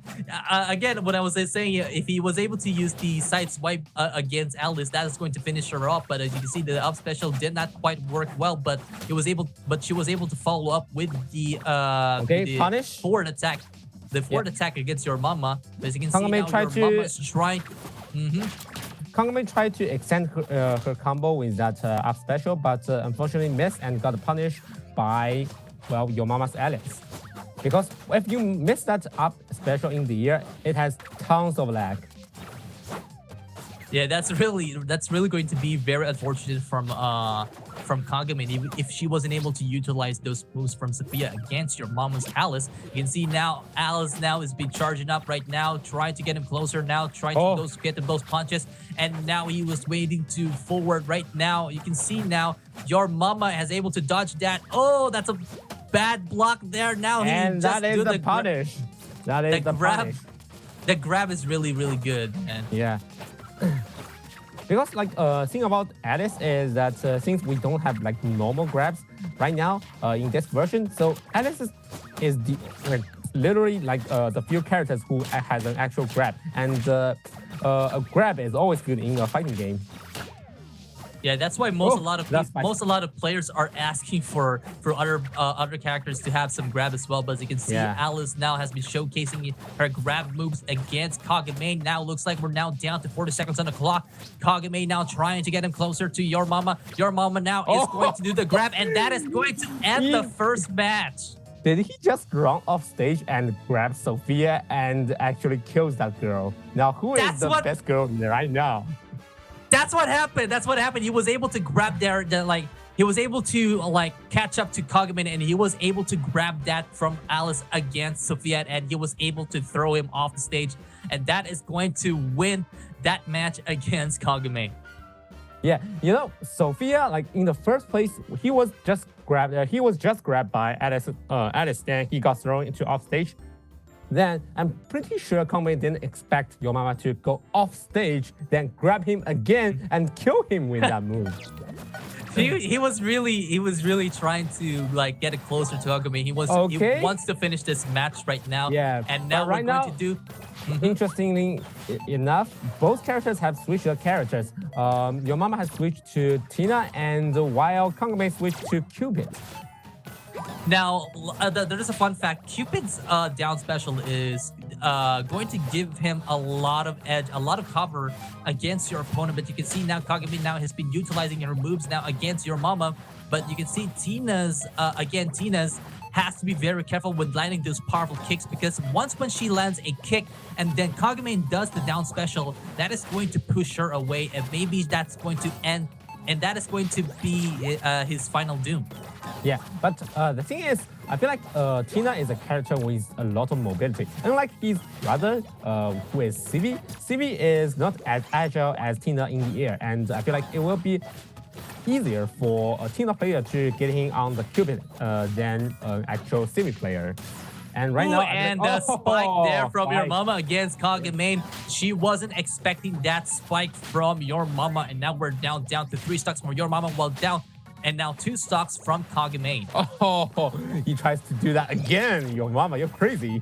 Again, what I was saying, if he was able to use the side swipe against Alice, that is going to finish her off. But as you can see, the up special did not quite work well. But she was able to follow up with the punish forward attack, attack against Your Mama. But as you can see now, Your Mama's trying. Kangmei tried to extend her combo with that up special, but unfortunately missed and got punished by Your Mama's Alice. Because if you miss that up special in the air, it has tons of lag. Yeah, that's really going to be very unfortunate from Kagame if she wasn't able to utilize those moves from Sophia against Your Mama's Alice. You can see now Alice now is being charging up right now, trying to get him closer now, trying to get him those punches, and now he was waiting to forward right now. You can see now Your Mama has able to dodge that. Oh, that's a bad block there. Now and that is the punish. That is the punish. The grab is really good. And yeah. Because thing about Alice is that since we don't have like normal grabs right now in this version, so Alice is the literally the few characters who has an actual grab, and a grab is always good in a fighting game. Yeah, that's why a lot of players are asking for other characters to have some grab as well. But as you can see, Alice now has been showcasing her grab moves against Kagame. Now looks like we're now down to 40 seconds on the clock. Kagame now trying to get him closer to Your Mama. Your Mama now is going to do the grab, and that is going to end the first match. Did he just run off stage and grab Sophia and actually kills that girl? Now who is the best girl right now? That's what happened. He was able to grab he was able to catch up to Kagame, and he was able to grab that from Alice against Sophia, and he was able to throw him off the stage, and that is going to win that match against Kagame. Yeah, Sophia, in the first place, he was just grabbed by Alice, then he got thrown into off stage. Then I'm pretty sure Kangmei didn't expect Your Mama to go off stage, then grab him again and kill him with that move. He was really trying to get it closer to Kagame. He wants to finish this match right now. Yeah, and now we're going to do. Interestingly enough, both characters have switched their characters. Your Mama has switched to Tina, and while Kangmei switched to Cupid. Now, there's a fun fact. Cupid's down special is going to give him a lot of edge, a lot of cover against your opponent. But you can see now Kagame now has been utilizing her moves now against Your Mama. But you can see Tina's has to be very careful with landing those powerful kicks, because when she lands a kick and then Kagame does the down special, that is going to push her away, and maybe that's going to end, and that is going to be his final doom. Yeah, but the thing is, I feel like Tina is a character with a lot of mobility. Unlike his brother, who is Civi. Civi is not as agile as Tina in the air, and I feel like it will be easier for a Tina player to get him on the Cupid than an actual Civi player. And right now, and the spike there from Your Mama against Kagame. She wasn't expecting that spike from Your Mama, and now we're down to 3 stocks from Your Mama, while down and now 2 stocks from Kagame. Oh, he tries to do that again. Your mama, you're crazy.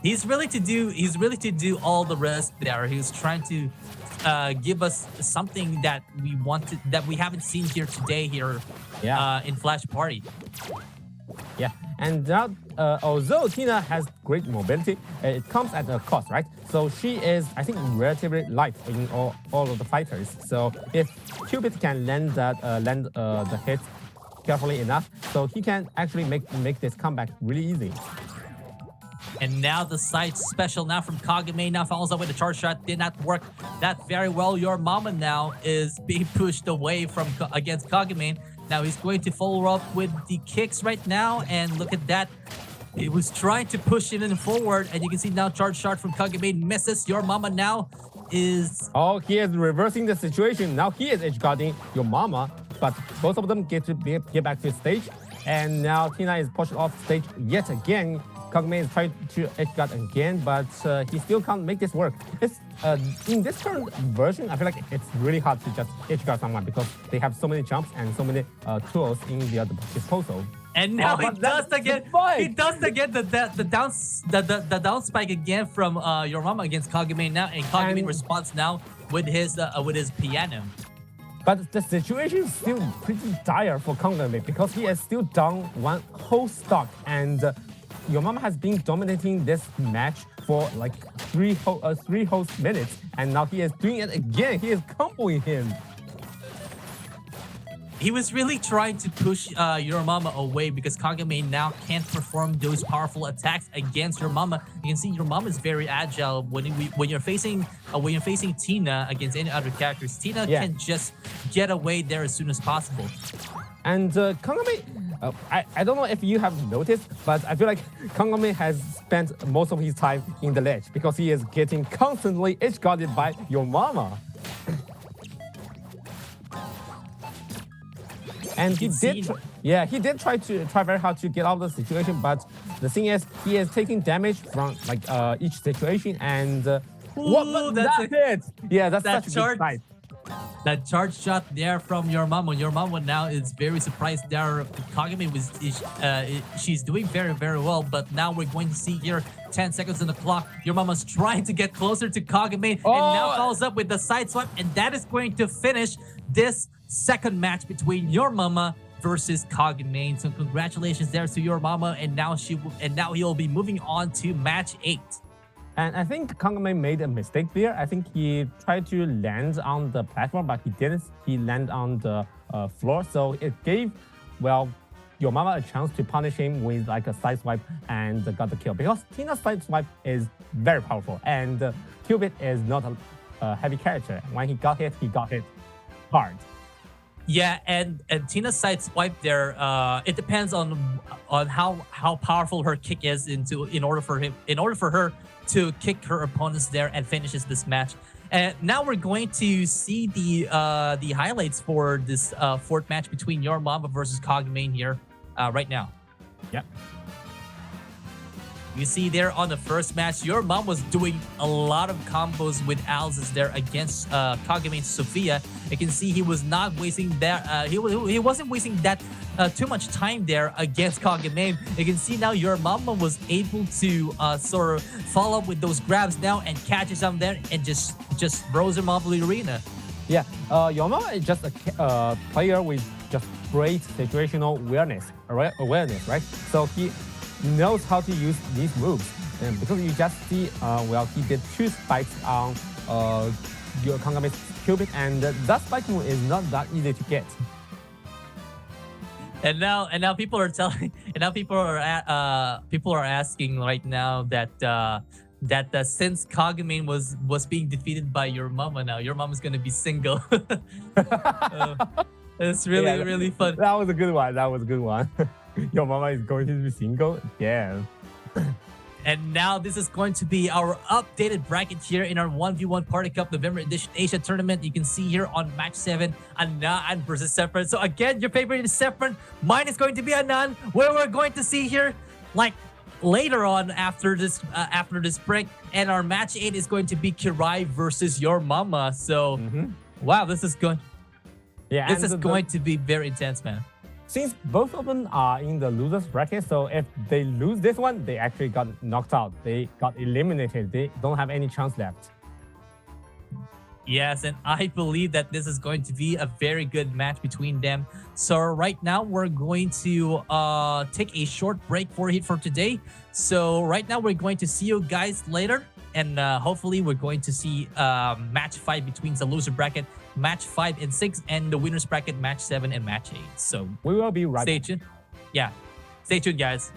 He's really to do all the rest there. He's trying to give us something that we haven't seen here today here in Flash Party. Yeah, and now, although Tina has great mobility, it comes at a cost, right? So she is, I think, relatively light in all of the fighters. So if Cupid can land the hit carefully enough, so he can actually make this comeback really easy. And now the side special now from Kagame now follows up with a charge shot. Did not work that very well. Your mama now is being pushed away from against Kagame. Now he's going to follow up with the kicks right now. And look at that. He was trying to push him in forward. And you can see now charge shot from Kagame misses. Your mama now is... Oh, he is reversing the situation. Now he is edge guarding your mama. But both of them get back to stage. And now Tina is pushed off stage yet again. Kagame is trying to edge guard again, but he still can't make this work. It's in this current version, I feel like it's really hard to just edge guard someone because they have so many jumps and so many tools in their disposal. And now he does again. He does again the down spike again from your mama against Kagame now, and Kagame responds now with his piano. But the situation is still pretty dire for Kagame because he is still down one whole stock, and your mama has been dominating this match for like three whole minutes, and now he is doing it again. He is comboing him. He was really trying to push your mama away because Kagame now can't perform those powerful attacks against your mama. You can see your mama is very agile when you're facing Tina against any other characters. Tina can just get away there as soon as possible. And Kagame, I don't know if you have noticed, but I feel like Kagame has spent most of his time in the ledge because he is getting constantly edge guarded by your mama. And he did try very hard to get out of the situation, but the thing is, he is taking damage from like each situation, and that's it. Yeah, that's such a good fight. That charge shot there from your mama. Your mama now is very surprised there. Kagame she's doing very, very well, but now we're going to see here 10 seconds on the clock. Your mama's trying to get closer to Kagame and now follows up with the side swipe, and that is going to finish this second match between your mama versus Kagame. So congratulations there to your mama, and now he'll be moving on to match 8. And I think Kagame made a mistake there. I think he tried to land on the platform, but he didn't. He landed on the floor. So it gave, your mama a chance to punish him with like a side swipe and got the kill. Because Tina's side swipe is very powerful. And Cupid is not a heavy character. When he got hit hard. Yeah, and Tina's side swipe there, it depends on how powerful her kick is in order for her to kick her opponents there and finishes this match. And now we're going to see the highlights for this fourth match between your mama versus Kagame here right now. Yep. You see there on the first match, your mom was doing a lot of combos with Alice's there against Kagame Sophia. You can see he was not wasting that. He wasn't wasting that too much time there against Kagame. You can see now your mama was able to sort of follow up with those grabs now and catches them there and just throws him off the arena. Yeah, your mama is just a player with just great situational awareness, right? So he knows how to use these moves, and because you just see, he did 2 spikes on your Kagame's Cupid, and that spike move is not that easy to get. And now people are asking right now that since Kagame was being defeated by your mama, now your mama's gonna be single. It's really fun. That was a good one. Your mama is going to be single? Yeah. And now this is going to be our updated bracket here in our 1v1 Party Cup November Edition Asia Tournament. You can see here on match 7, Anan versus Sephiroth. So again, your favorite is Sephiroth. Mine is going to be Anan, where we're going to see here like later on after this break. And our match 8 is going to be Kirai versus your mama. So wow, this is good. Yeah, This and is going to be very intense, man. since both of them are in the losers bracket, so if they lose this one, they actually got knocked out. They got eliminated. They don't have any chance left. Yes, and I believe that this is going to be a very good match between them. So right now we're going to take a short break for today. So right now we're going to see you guys later, and hopefully we're going to see match 5 between the loser bracket, match 5 and 6, and the winners bracket, match 7 and match 8. So We will be right stay back. tuned. Yeah, stay tuned, guys.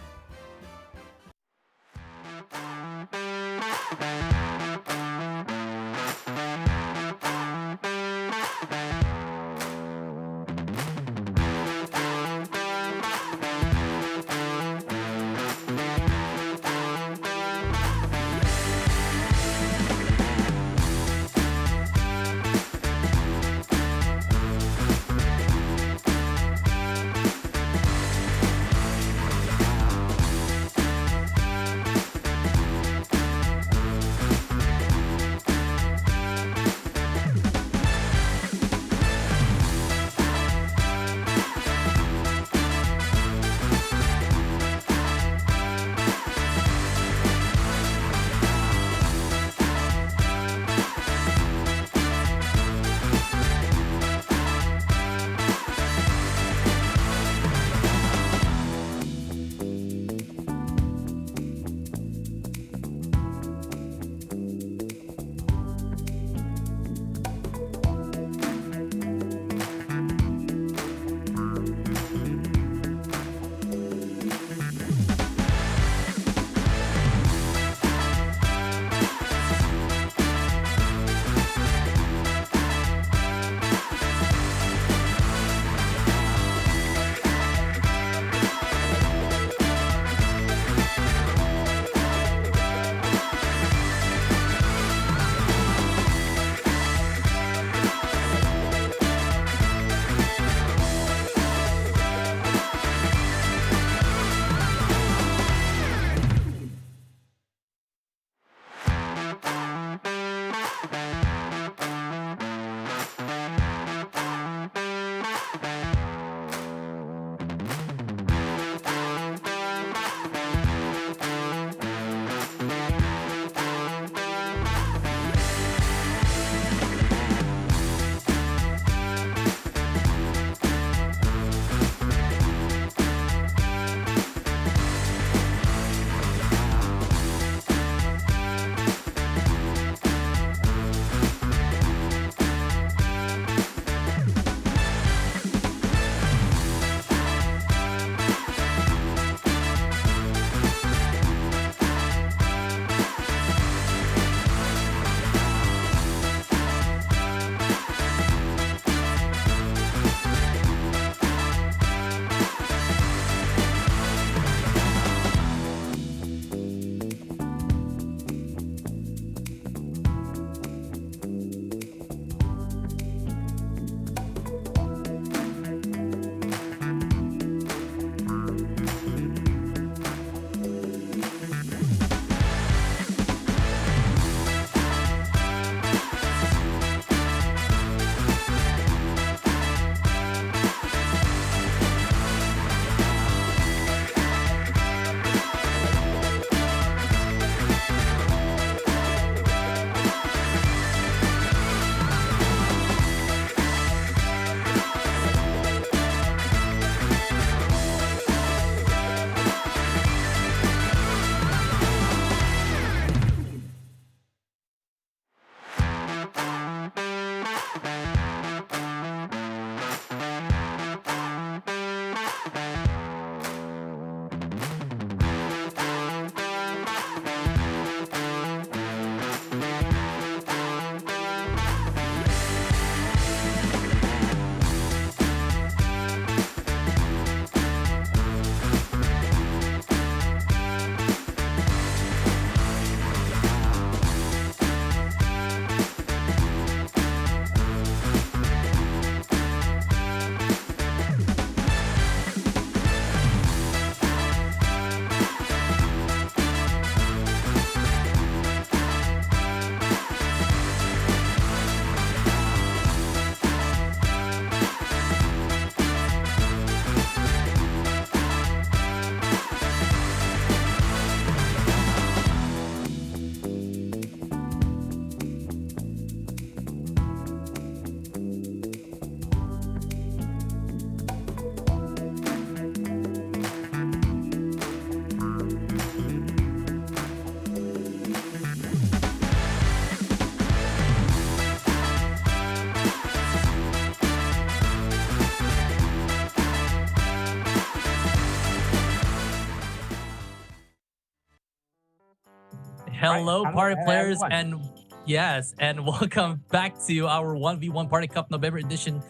Hello, Hello, party players, everyone. and yes, and welcome back to our 1v1 Party Cup November edition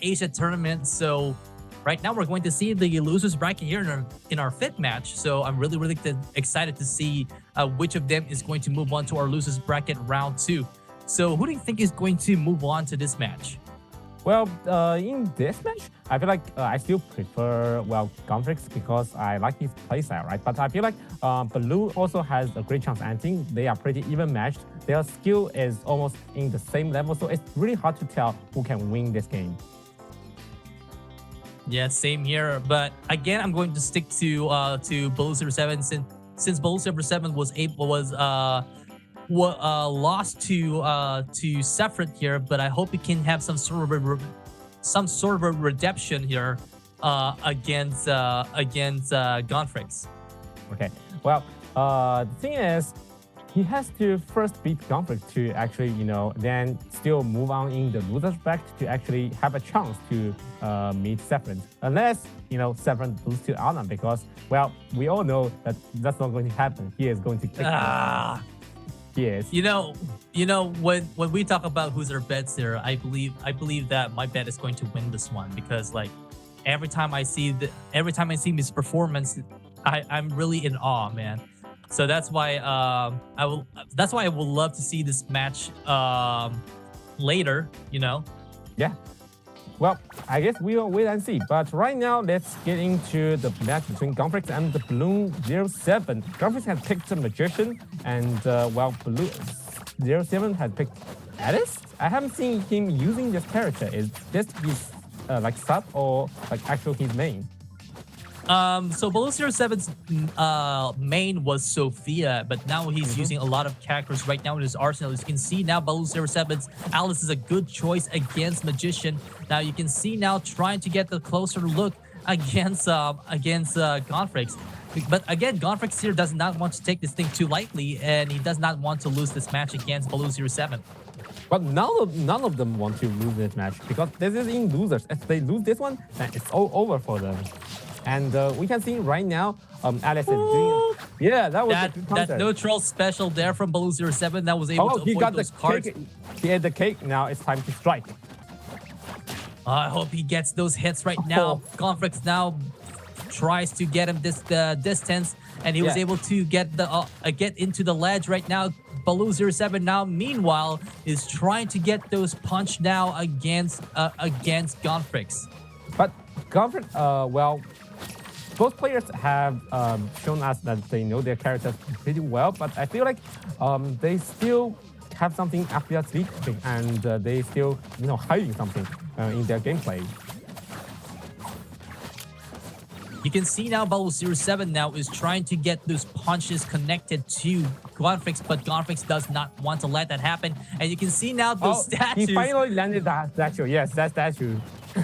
Asia tournament. So, right now we're going to see the losers bracket here in our fifth match. So, I'm really excited to see which of them is going to move on to our losers bracket round 2. So, who do you think is going to move on to this match? Well, in this match, I feel like I still prefer, Gonfrix because I like his playstyle, right? But I feel like Baloo also has a great chance. I think they are pretty even matched. Their skill is almost in the same level, so it's really hard to tell who can win this game. Yeah, same here. But again, I'm going to stick to Baloo 07 since Baloo 07 lost to Sephiroth here, but I hope he can have some sort of a redemption here against Gonfrix. Okay. Well, the thing is, he has to first beat Gonfrix to actually, then still move on in the losers bracket to actually have a chance to meet Sephiroth. Unless, Sephiroth loses to Anna because, we all know that that's not going to happen. He is going to kick him. Yes. When we talk about who's our bets here, I believe that my bet is going to win this one because like every time I see his performance, I'm really in awe, man. So that's why I will love to see this match later. Yeah. Well, I guess we'll wait and see. But right now, let's get into the match between Gonfrix and the Balloon 07. Gonfrix has picked the Magician, and Balloon 07 has picked Alice. I haven't seen him using this character. Is this his sub or actual his main? So Baloo 07's main was Sophia, but now he's using a lot of characters right now in his arsenal. As you can see now, Baloo 07's Alice is a good choice against Magician. Now you can see now trying to get the closer look against Gonfrix. But again, Gonfrix here does not want to take this thing too lightly, and he does not want to lose this match against Baloo 07. But none of them want to lose this match because this is in losers. If they lose this one, then it's all over for them. And we can see right now, Alice is doing. Yeah, that was a good counter. That neutral special there from Baloo 07 that was able to avoid those cards. He had the cake. Now it's time to strike. I hope he gets those hits right now. Gonfrix now tries to get him this distance, and he was able to get into the ledge right now. Baloo 07 now, meanwhile, is trying to get those punch now against Gonfrix. But Gonfrix, both players have shown us that they know their characters pretty well, but I feel like they still have something up their sleeve, and they still, hiding something in their gameplay. You can see now Baloo 07 now is trying to get those punches connected to Gonfrix, but Gonfrix does not want to let that happen. And you can see now those statues. He finally landed that statue. Yes, that statue.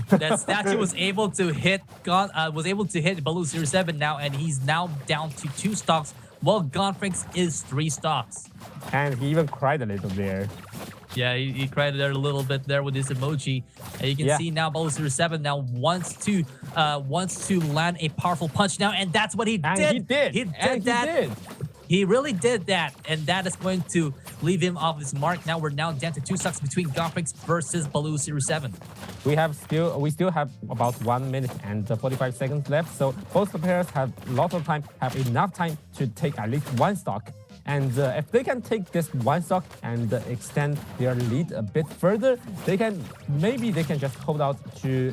That statue was able to hit Baloo 07 now, and he's now down to 2 stocks, while Gonfrix is 3 stocks. And he even cried a little there. Yeah, he cried there a little bit there with his emoji. And you can see now Baloo 07 now wants to land a powerful punch now, and that's what he did. He did. He did. He really did that, and that is going to leave him off his mark. Now we're now down to 2 stocks between Gonfrix versus Baloo 07. We still have about 1 minute and 45 seconds left, so both the players have enough time to take at least 1 stock. And if they can take this 1 stock and extend their lead a bit further, they can just hold out to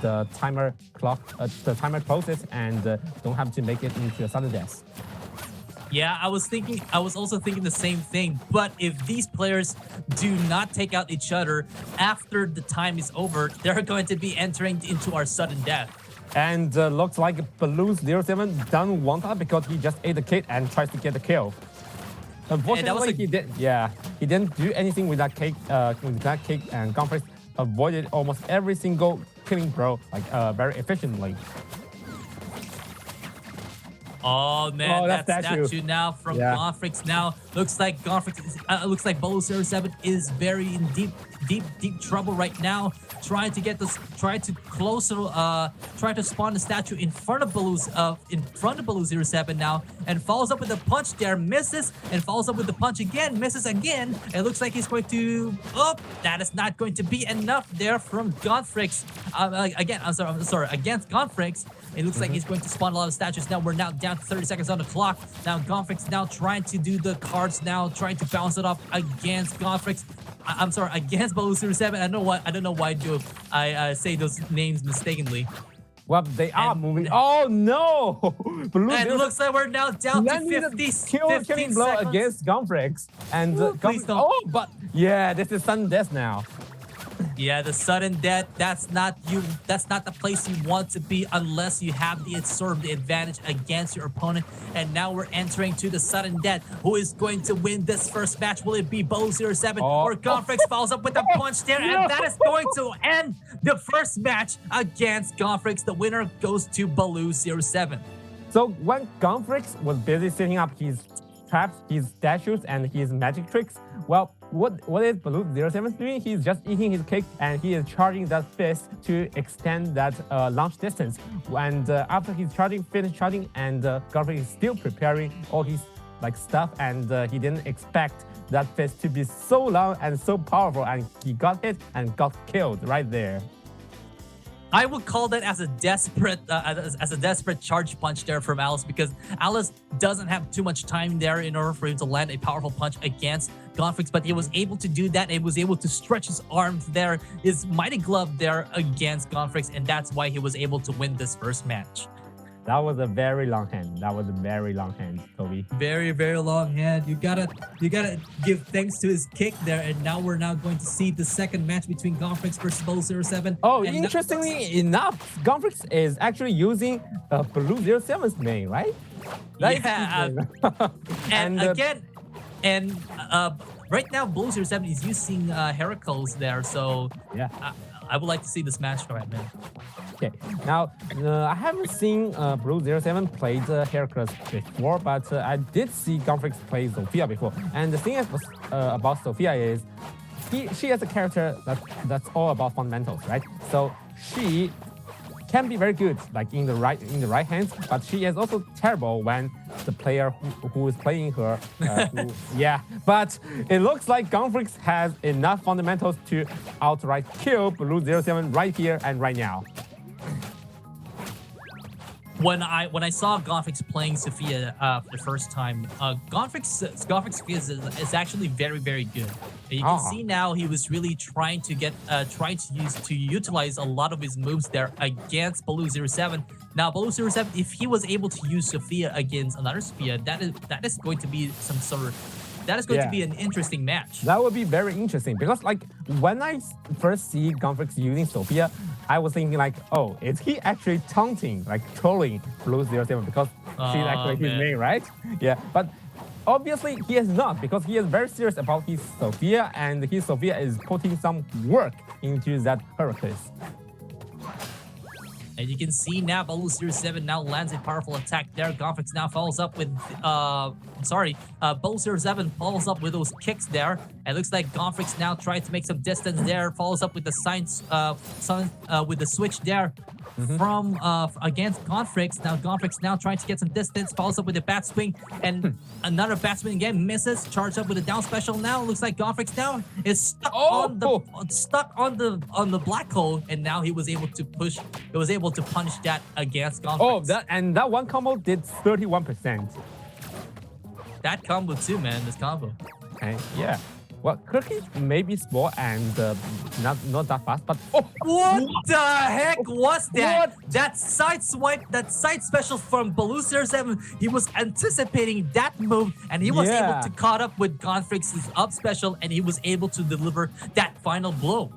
the timer clock, the timer process, and don't have to make it into a sudden death. Yeah, I was also thinking the same thing. But if these players do not take out each other after the time is over, they're going to be entering into our sudden death. And looks like Baloo 07 done one time because he just ate the cake and tries to get the kill. Unfortunately, he didn't do anything with that cake. And Gonfrix avoided almost every single killing blow very efficiently. Oh man, Oh, that that statue. statue now from Yeah. Gonfrix now looks like looks like Bolo07 is very in deep trouble right now. Trying to get this, trying to spawn the statue in front of Bolo07 now, and follows up with a punch there, misses, and follows up with the punch again, misses again. It looks like he's going to. Oh, that is not going to be enough there from Gonfrix. Again, I'm sorry, against Gonfrix. It looks like he's going to spawn a lot of statues. Now we're now down to 30 seconds on the clock. Now Gonfrix now trying to do the cards now, trying to bounce it up against Gonfrix. I'm sorry, against Bolo07. I don't know why I say those names mistakenly. Well, they are moving. Oh no! Blue And it looks like we're now down to landing 50, killing 15 blow seconds. against Gonfrix. And Ooh, please don't. oh, but yeah, this is sudden death now. Yeah, the sudden death, that's not the place you want to be unless you have the advantage against your opponent. And now we're entering to the sudden death. Who is going to win this first match? Will it be Bolo07 or Gonfrix follows up with a punch there? And that is going to end the first match against Gonfrix. The winner goes to Bolo07. So when Gonfrix was busy setting up his traps, his statues, and his magic tricks, well, what is Blue07 doing? He's just eating his cake, and he is charging that fist to extend that launch distance. And after he's finished charging, and Gonfrix is still preparing all his stuff, and he didn't expect that fist to be so long and so powerful, and he got hit and got killed right there. I would call that as a desperate charge punch there from Alice, because Alice doesn't have too much time there in order for him to land a powerful punch against Gonfrix, but he was able to do that. And was able to stretch his arms there, his mighty glove there against Gonfrix, and that's why he was able to win this first match. That was a very long hand. Toby. Very, very long hand. You gotta give thanks to his kick there. And now we're going to see the second match between Gonfrix versus Bolo07. Oh, and interestingly enough, Gonfrix is actually using Blue07's main, right? Right now Bolo07 is using Heracles there. So yeah. I would like to see this match right now. Okay, now I haven't seen Blue07 play Heracles before, but I did see Gonfrix play Sophia before. And the thing about Sophia is she has a character that's all about fundamentals, right? So she can be very good, like in the right hands, but she is also terrible when the player who is playing her. Yeah, but it looks like Gonfrix has enough fundamentals to outright kill Blue07 right here and right now. When I saw Gonfrix playing Sophia for the first time, Gonfrix Sophia is actually very, very good. You can see now he was really trying to utilize a lot of his moves there against Bolo07. Now Bolo07, if he was able to use Sophia against another Sophia, that is going to be to be an interesting match. That would be very interesting, because when I first see Gonfrix using Sophia, I was thinking oh, is he actually taunting, trolling Blue07 because she's actually his main, right? Yeah, but obviously he is not, because he is very serious about his Sophia, and his Sophia is putting some work into that Heracles. And you can see now Bolo07 now lands a powerful attack there. Gonfrix now follows up with Bolo07 follows up with those kicks there. And it looks like Gonfrix now tries to make some distance there, follows up with the with the switch there from against Gonfrix. Now Gonfrix now trying to get some distance, follows up with a bat swing, and another bat swing again, misses, charged up with a down special. Now it looks like Gonfrix now is stuck on the black hole, and now he was able to punch that against Gonfrix. Oh, that one combo did 31%. That combo too, man. This combo. Okay, yeah. Well, Cookie may be small and not that fast, but what the heck was that? That side swipe, that side special from Bolo07. He was anticipating that move, and he was able to caught up with Gonfrix's up special, and he was able to deliver that final blow.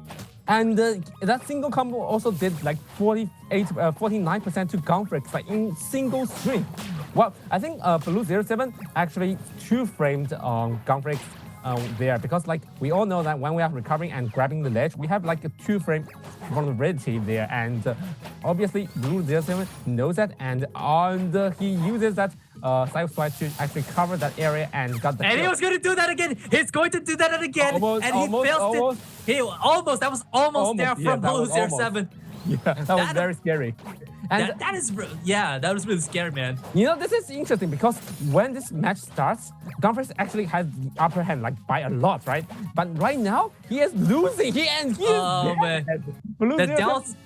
And that single combo also did 49% to Gonfrix, in single string. Well, I think Blue07 actually two-framed on Gonfrix there because like we all know that when we are recovering and grabbing the ledge, we have like a 2-frame vulnerability there, and obviously Blue 07 knows that, and he uses that side swipe to actually cover that area and got the And kill. he was going to do that again. He's going to do that again. Almost, and he fails it. He almost. That was almost there from Blue 07. Yeah, that was very scary. And that was really scary, man. you know, this is interesting because when this match starts, Gunfrix actually has the upper hand like by a lot, right? But right now he is losing. He is man. Blue The 07 downs.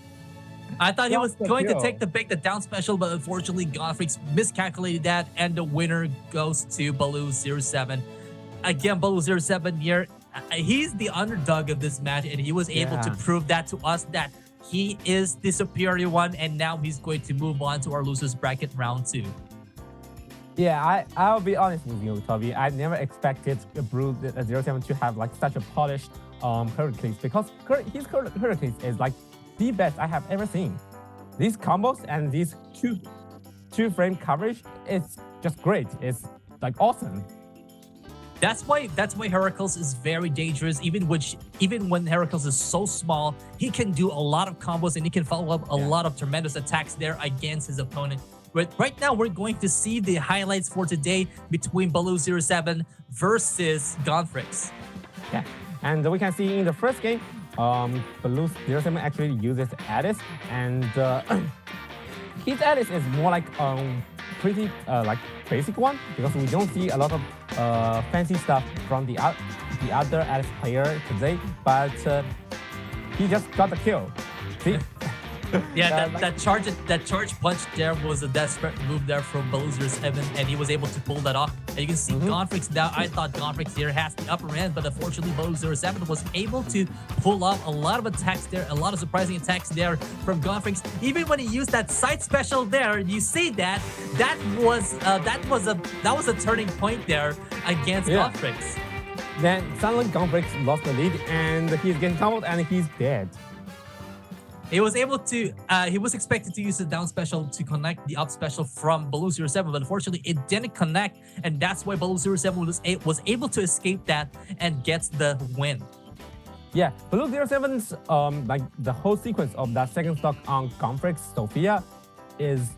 I thought he was Lost the going to kill. take the down special, but unfortunately, Gunfrix miscalculated that, and the winner goes to Baloo 07. Again, Baloo 07 here, he's the underdog of this match, and he was able to prove that to us that he is the superior one, and now he's going to move on to our losers bracket round 2. Yeah, I'll be honest with you, Toby. I never expected Blue 07 to have like such a polished Heracles because his Heracles is like the best I have ever seen. These combos and these two-frame coverage is just great. It's like awesome. That's why Heracles is very dangerous. Even when Heracles is so small, he can do a lot of combos and he can follow up a lot of tremendous attacks there against his opponent. But right now, we're going to see the highlights for today between Baloo 07 versus Gunfrix. Yeah, and we can see in the first game, Baloo 07 actually uses Alice, and his Alice is more like pretty like basic one because we don't see a lot of fancy stuff from the other Alice player today, but he just got the kill. See? Yeah, that charge punch there was a desperate move there from Baloo 07, and he was able to pull that off. And you can see Gunfrix now. I thought Gunfrix here has the upper hand, but unfortunately Baloo 07 was able to pull off a lot of attacks there, a lot of surprising attacks there from Gunfrix. Even when he used that side special there, you see that was a turning point there against Gunfrix. Then suddenly Gunfrix lost the lead, and he's getting comboed, and he's dead. He was able to, he was expected to use the down special to connect the up special from Baloo 07, but unfortunately it didn't connect, and that's why Baloo 07 was able to escape that and gets the win. Yeah, Baloo 07's like the whole sequence of that second stock on Gunfrix Sophia is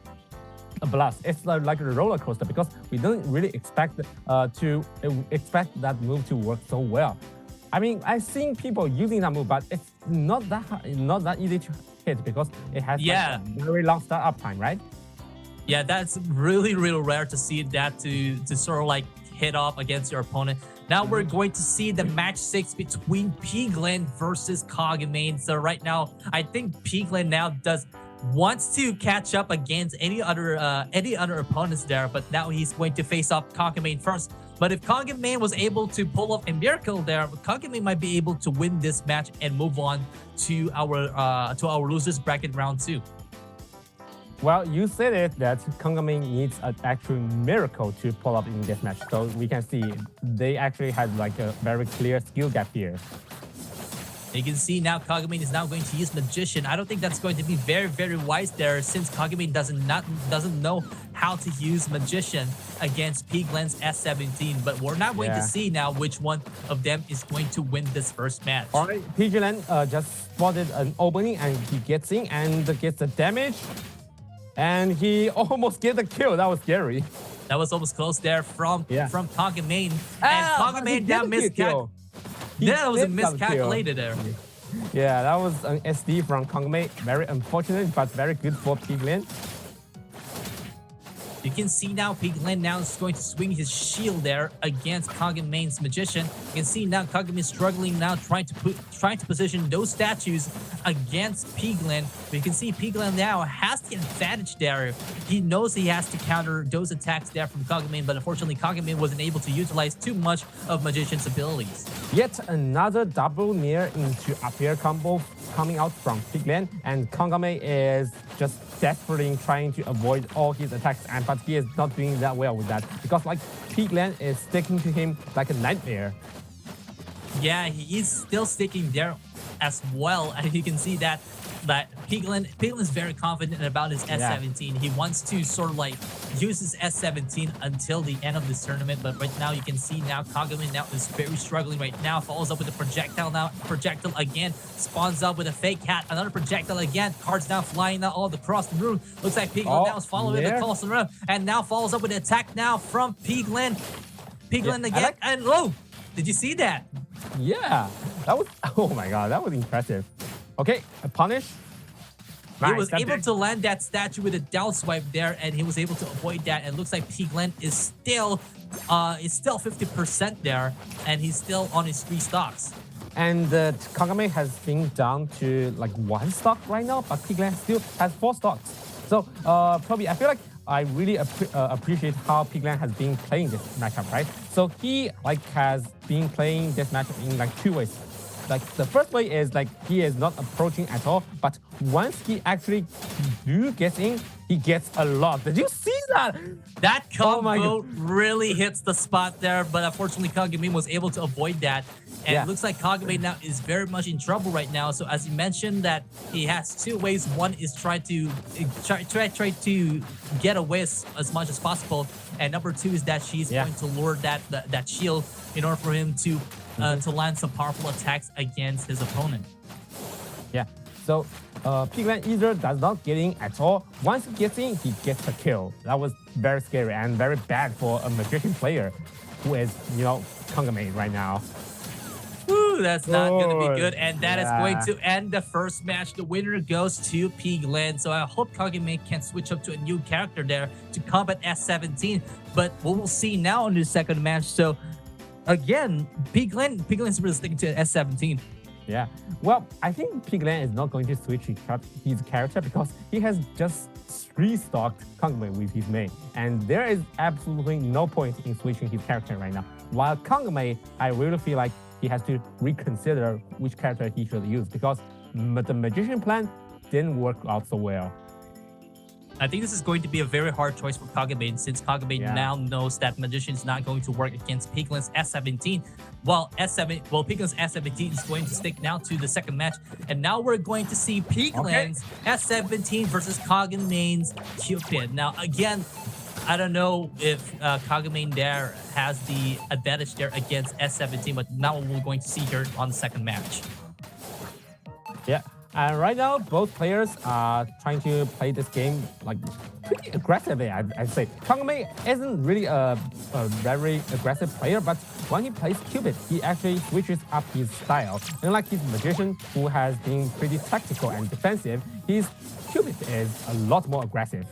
a blast. It's like a roller coaster because we don't really expect that move to work so well. I mean, I've seen people using that move, but it's not that easy to hit because it has like a very long startup time, right? Yeah, that's really rare to see that to sort of like hit off against your opponent. Now we're going to see the match 6 between Piglen versus Kagame. So right now, I think Piglen now wants to catch up against any other opponents there, but now he's going to face off Kagame first. But if Kagame was able to pull off a miracle there, Kagame might be able to win this match and move on to our losers bracket round 2. Well, you said it that Kagame needs an actual miracle to pull up in this match. So we can see they actually had like a very clear skill gap here. You can see now Kagame is now going to use Magician. I don't think that's going to be very wise there since Kagame doesn't know how to use Magician against Piglen's S17. But we're now going to see now which one of them is going to win this first match. All right, Piglen just spotted an opening and he gets in and gets the damage. And he almost gets the kill. That was scary. That was almost close there from Kagame. And Kagame now miscalculated. Yeah, that was a miscalculated there. Yeah, that was an SD from Kagame. Very unfortunate, but very good for Piglen. You can see now Piglen now is going to swing his shield there against Kagame's Magician. You can see now Kagame is struggling now, trying to position those statues against Piglen. But you can see Piglen now has the advantage there. He knows he has to counter those attacks there from Kagame, but unfortunately Kagame wasn't able to utilize too much of Magician's abilities. Yet another double near into up air combo coming out from Piglen, and Kagame is just desperately trying to avoid all his attacks, but he is not doing that well with that because like Piglen is sticking to him like a nightmare. Yeah, he's still sticking there as well. And you can see that Piglin is very confident about his S17. He wants to sort of like use his S17 until the end of this tournament. But right now you can see now Kagami now is very struggling right now. Follows up with a projectile now. Projectile again. Spawns up with a fake hat. Another projectile again. Cards now flying now all across the room. Looks like Piglin now is following the calls in the room. And now follows up with an attack now from Piglin. Piglin again. And oh! Did you see that? Yeah, that was, oh my god, that was impressive. Okay, a punish. He was able to land that statue with a down swipe there, and he was able to avoid that. And it looks like Piglin is still 50% there, and he's still on his 3 stocks. And Kagame has been down to like 1 stock right now, but Piglin still has 4 stocks. So probably I feel like I really appreciate how Piglin has been playing this matchup, right? So he like has been playing this matchup in like 2 ways. Like the first way is like he is not approaching at all, but once he actually gets in, he gets a lot. Did you see that? That combo really hits the spot there, but unfortunately Kagami was able to avoid that. And it looks like Kagame now is very much in trouble right now. So as you mentioned that he has 2 ways. One is try to get away as much as possible. And number 2 is that she's going to lure that shield in order for him to land some powerful attacks against his opponent. Yeah. So Piglin either does not get in at all. Once he gets in, he gets a kill. That was very scary and very bad for a magician player who is, you know, Kagame right now. Ooh, that's not going to be good. And that is going to end the first match. The winner goes to Piglin. So I hope Kagame can switch up to a new character there to combat S17. But what we'll see now in the second match. So again, Piglin's really sticking to S17. Yeah. Well, I think Piglin is not going to switch his character because he has just 3-stocked Kagame with his main. And there is absolutely no point in switching his character right now. While Kagame, I really feel like he has to reconsider which character he should use because the magician plan didn't work out so well. I think this is going to be a very hard choice for Kagame since Kagame now knows that magician is not going to work against Piglin's S17. Piglin's S17 is going to stick now to the second match. And now we're going to see Piglin's S17 versus Kagame's Cupid. Now, again, I don't know if Kagame there has the advantage there against S17, but now we're going to see here on the second match. Yeah, and right now both players are trying to play this game like pretty aggressively, I'd say. Kagame isn't really a very aggressive player, but when he plays Cupid, he actually switches up his style. Unlike his magician, who has been pretty tactical and defensive, his Cupid is a lot more aggressive.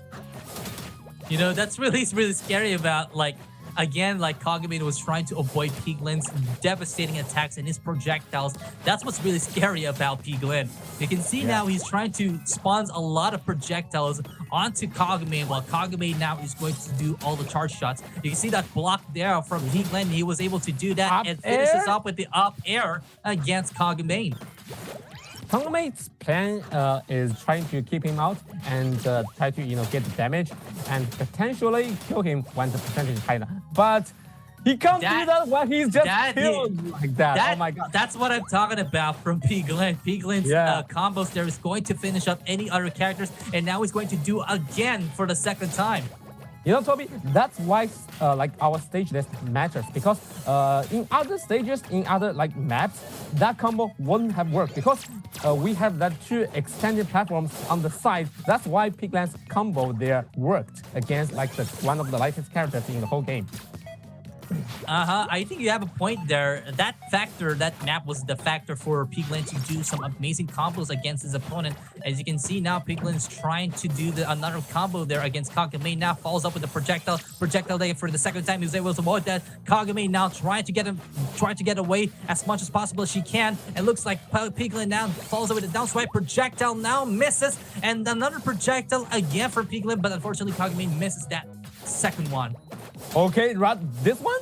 You know, that's really scary about, like, again, like Kagame was trying to avoid Piglin's devastating attacks and his projectiles. That's what's really scary about Piglin. You can see now he's trying to spawn a lot of projectiles onto Kagame, while Kagame now is going to do all the charge shots. You can see that block there from Piglin. He was able to do that and finishes up with the up air against Kagame. Kagame's plan is trying to keep him out and try to, you know, get the damage and potentially kill him when the percentage is high enough. But he can't do that when he's just killed like that. Oh my god. That's what I'm talking about from Piglin. Piglin's combos there is going to finish up any other characters, and now he's going to do again for the second time. You know, Toby, that's why like our stage list matters, because in other stages, in other like maps, that combo wouldn't have worked because we have that 2 extended platforms on the side. That's why Piglin's combo there worked against like one of the lightest characters in the whole game. I think you have a point there. That map was the factor for Piglin to do some amazing combos against his opponent. As you can see now, Piglin's trying to do another combo there against Kagame. Now follows up with the projectile there for the second time. He was able to avoid that. Kagame now trying to get away as much as possible as she can. It looks like Piglin now follows up with a down swipe. Projectile now misses, and another projectile again for Piglin, but unfortunately Kagame misses that second one. Okay, right, this one,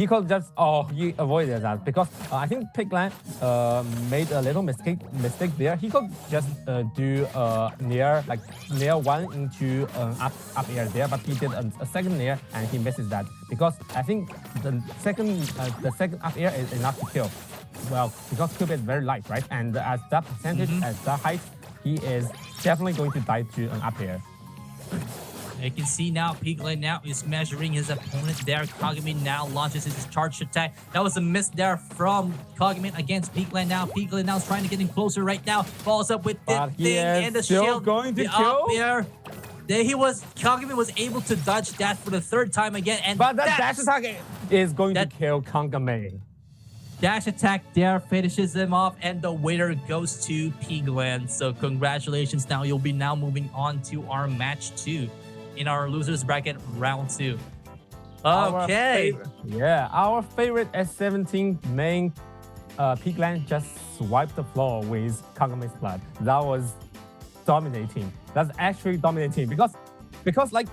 he could just he avoided that because I think Pigland made a little mistake there. He could just do near one into up air there, but he did a second air and he misses that because I think the second up air is enough to kill. Well, because Cupid is very light, right? And at that percentage, at that height, he is definitely going to die to an up air. You can see now Piglet now is measuring his opponent there. Kagami now launches his charge attack. That was a miss there from Kagami against Piglet now. Piglet now is trying to get him closer right now. Follows up with the thing and the shield. Going to the kill? Up air. There Kagami was able to dodge that for the third time again. And but that dash attack is going to kill Kagami. Dash attack there finishes him off, and the winner goes to Pigland. So congratulations. Now you'll be now moving on to our match 2. In our losers bracket round 2. Okay. Our favorite S17 main Pigland just swiped the floor with Kagami's blood. That was dominating. That's actually dominating because like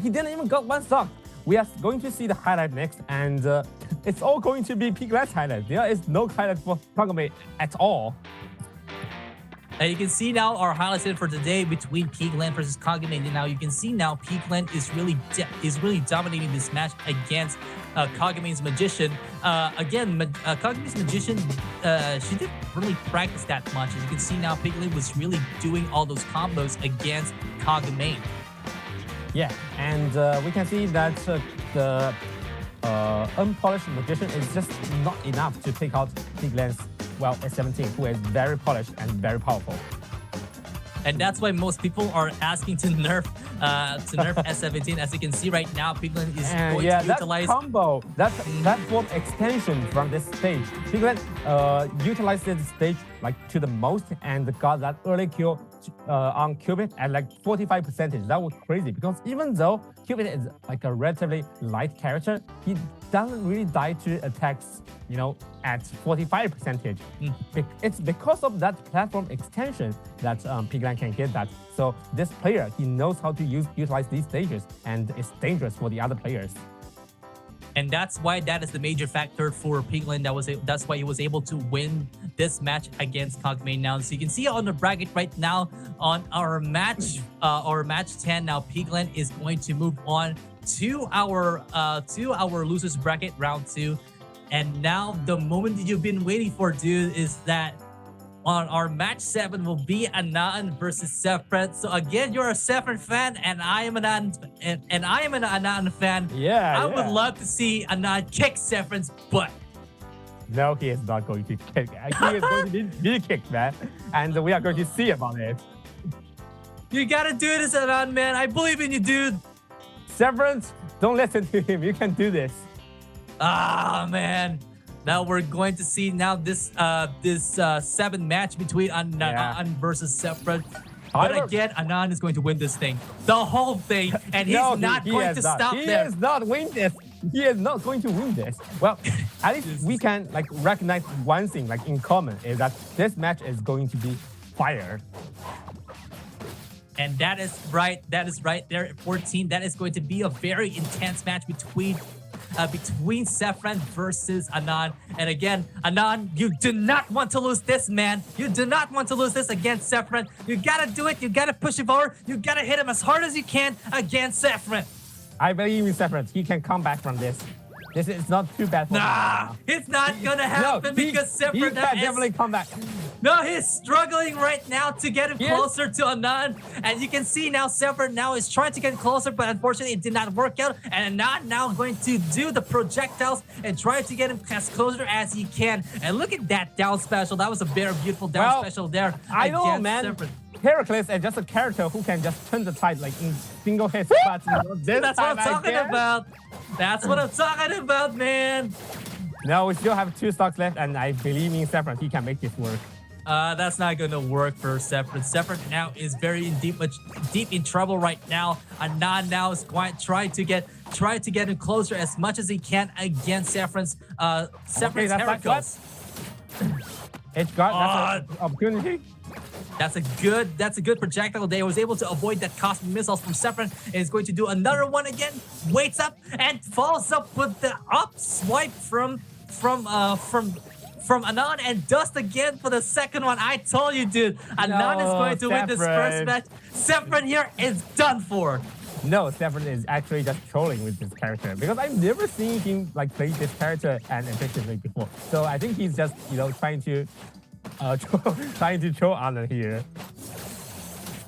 he didn't even got one stock. We are going to see the highlight next, and it's all going to be Pigland's highlight. There is no highlight for Kagami at all. And you can see now our highlights for today between Pigland versus Kagami. And now you can see now Pigland is really dominating this match against Kagami's Magician. Kagami's Magician, she didn't really practice that much. As you can see now, Pigland was really doing all those combos against Kagami. Yeah, and we can see that the unpolished Magician is just not enough to take out Pigland's S17, who is very polished and very powerful. And that's why most people are asking to nerf S17. As you can see right now, Pigland is going to utilize that combo, that platform extension from this stage. Pigland utilized this stage like to the most and got that early kill on Cupid at like 45%. That was crazy because even though Cupid is like a relatively light character, he doesn't really die to attacks, at 45%. It's because of that platform extension that Pigland can get that. So this player, he knows how to utilize these stages, and it's dangerous for the other players. And that's why that is the major factor for Pigland. That's why he was able to win this match against Kagami now. So you can see on the bracket right now on our match 10. Now Pigland is going to move on to our losers bracket round 2. And now the moment that you've been waiting for, dude, is that on our match 7 will be Anan versus Sefret. So again, you're a Sefret fan, and I am an Anan fan. I would love to see Anan kick Sefret's butt. No, he is not going to kick. He is going to be kicked, man. And we are going to see about it. You gotta do this, Anan, man. I believe in you, dude. Sefret, don't listen to him. You can do this. Ah, man. Now we're going to see now this 7 match between Anan versus Sefret. But again, Anan is going to win this thing. The whole thing. And he's not going to stop there. He is not win this. He is not going to win this. Well, at least we can recognize one thing in common is that this match is going to be fire. And that is right. That is right there at 14. That is going to be a very intense match between Sefret versus Anan. And again, Anan, you do not want to lose this, man. You do not want to lose this against Sefret. You gotta do it. You gotta push him forward. You gotta hit him as hard as you can against Sefret. I believe in Sefret. He can come back from this. This is not too bad for him. It's not gonna happen because Sefret can definitely come back. No, he's struggling right now to get him closer to Anan. And you can see now Sefret now is trying to get closer, but unfortunately it did not work out. And Anan now going to do the projectiles and try to get him as closer as he can. And look at that down special. That was a very beautiful down special there. I know, man. Sefret. Heracles is just a character who can just turn the tide in single hit. But that's what I'm talking about. That's what I'm talking about, man. No, we still have 2 stocks left, and I believe in Sefret. He can make this work. That's not gonna work for Sefret. Sefret now is very deep in trouble right now. Anan now is trying to get him closer as much as he can against Sefret's Heracles. Edge guard, that's an opportunity. That's a good projectile. They was able to avoid that cosmic missiles from Sefret, and is going to do another one again. Waits up and follows up with the up swipe from Anan and Dust again for the second one. I told you, dude. Anan is going to win this first match. Saffron here is done for. No, Saffron is actually just trolling with this character because I've never seen him like play this character and effectively before. So I think he's just trying to troll Anna here.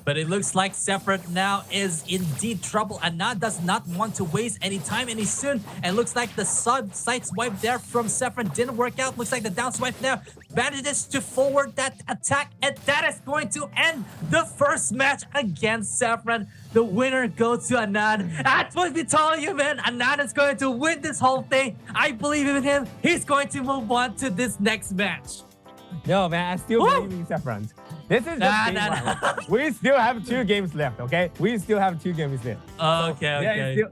But it looks like Saffron now is indeed trouble. Anan does not want to waste any time any soon. And looks like the side swipe there from Saffron didn't work out. Looks like the down swipe now manages to forward that attack. And that is going to end the first match against Saffron. The winner goes to Anan. That's what we telling you, man. Anan is going to win this whole thing. I believe in him. He's going to move on to this next match. No, man, I still believe in Saffron. This is just game one. We still have 2 games left, okay? We still have 2 games left. Okay.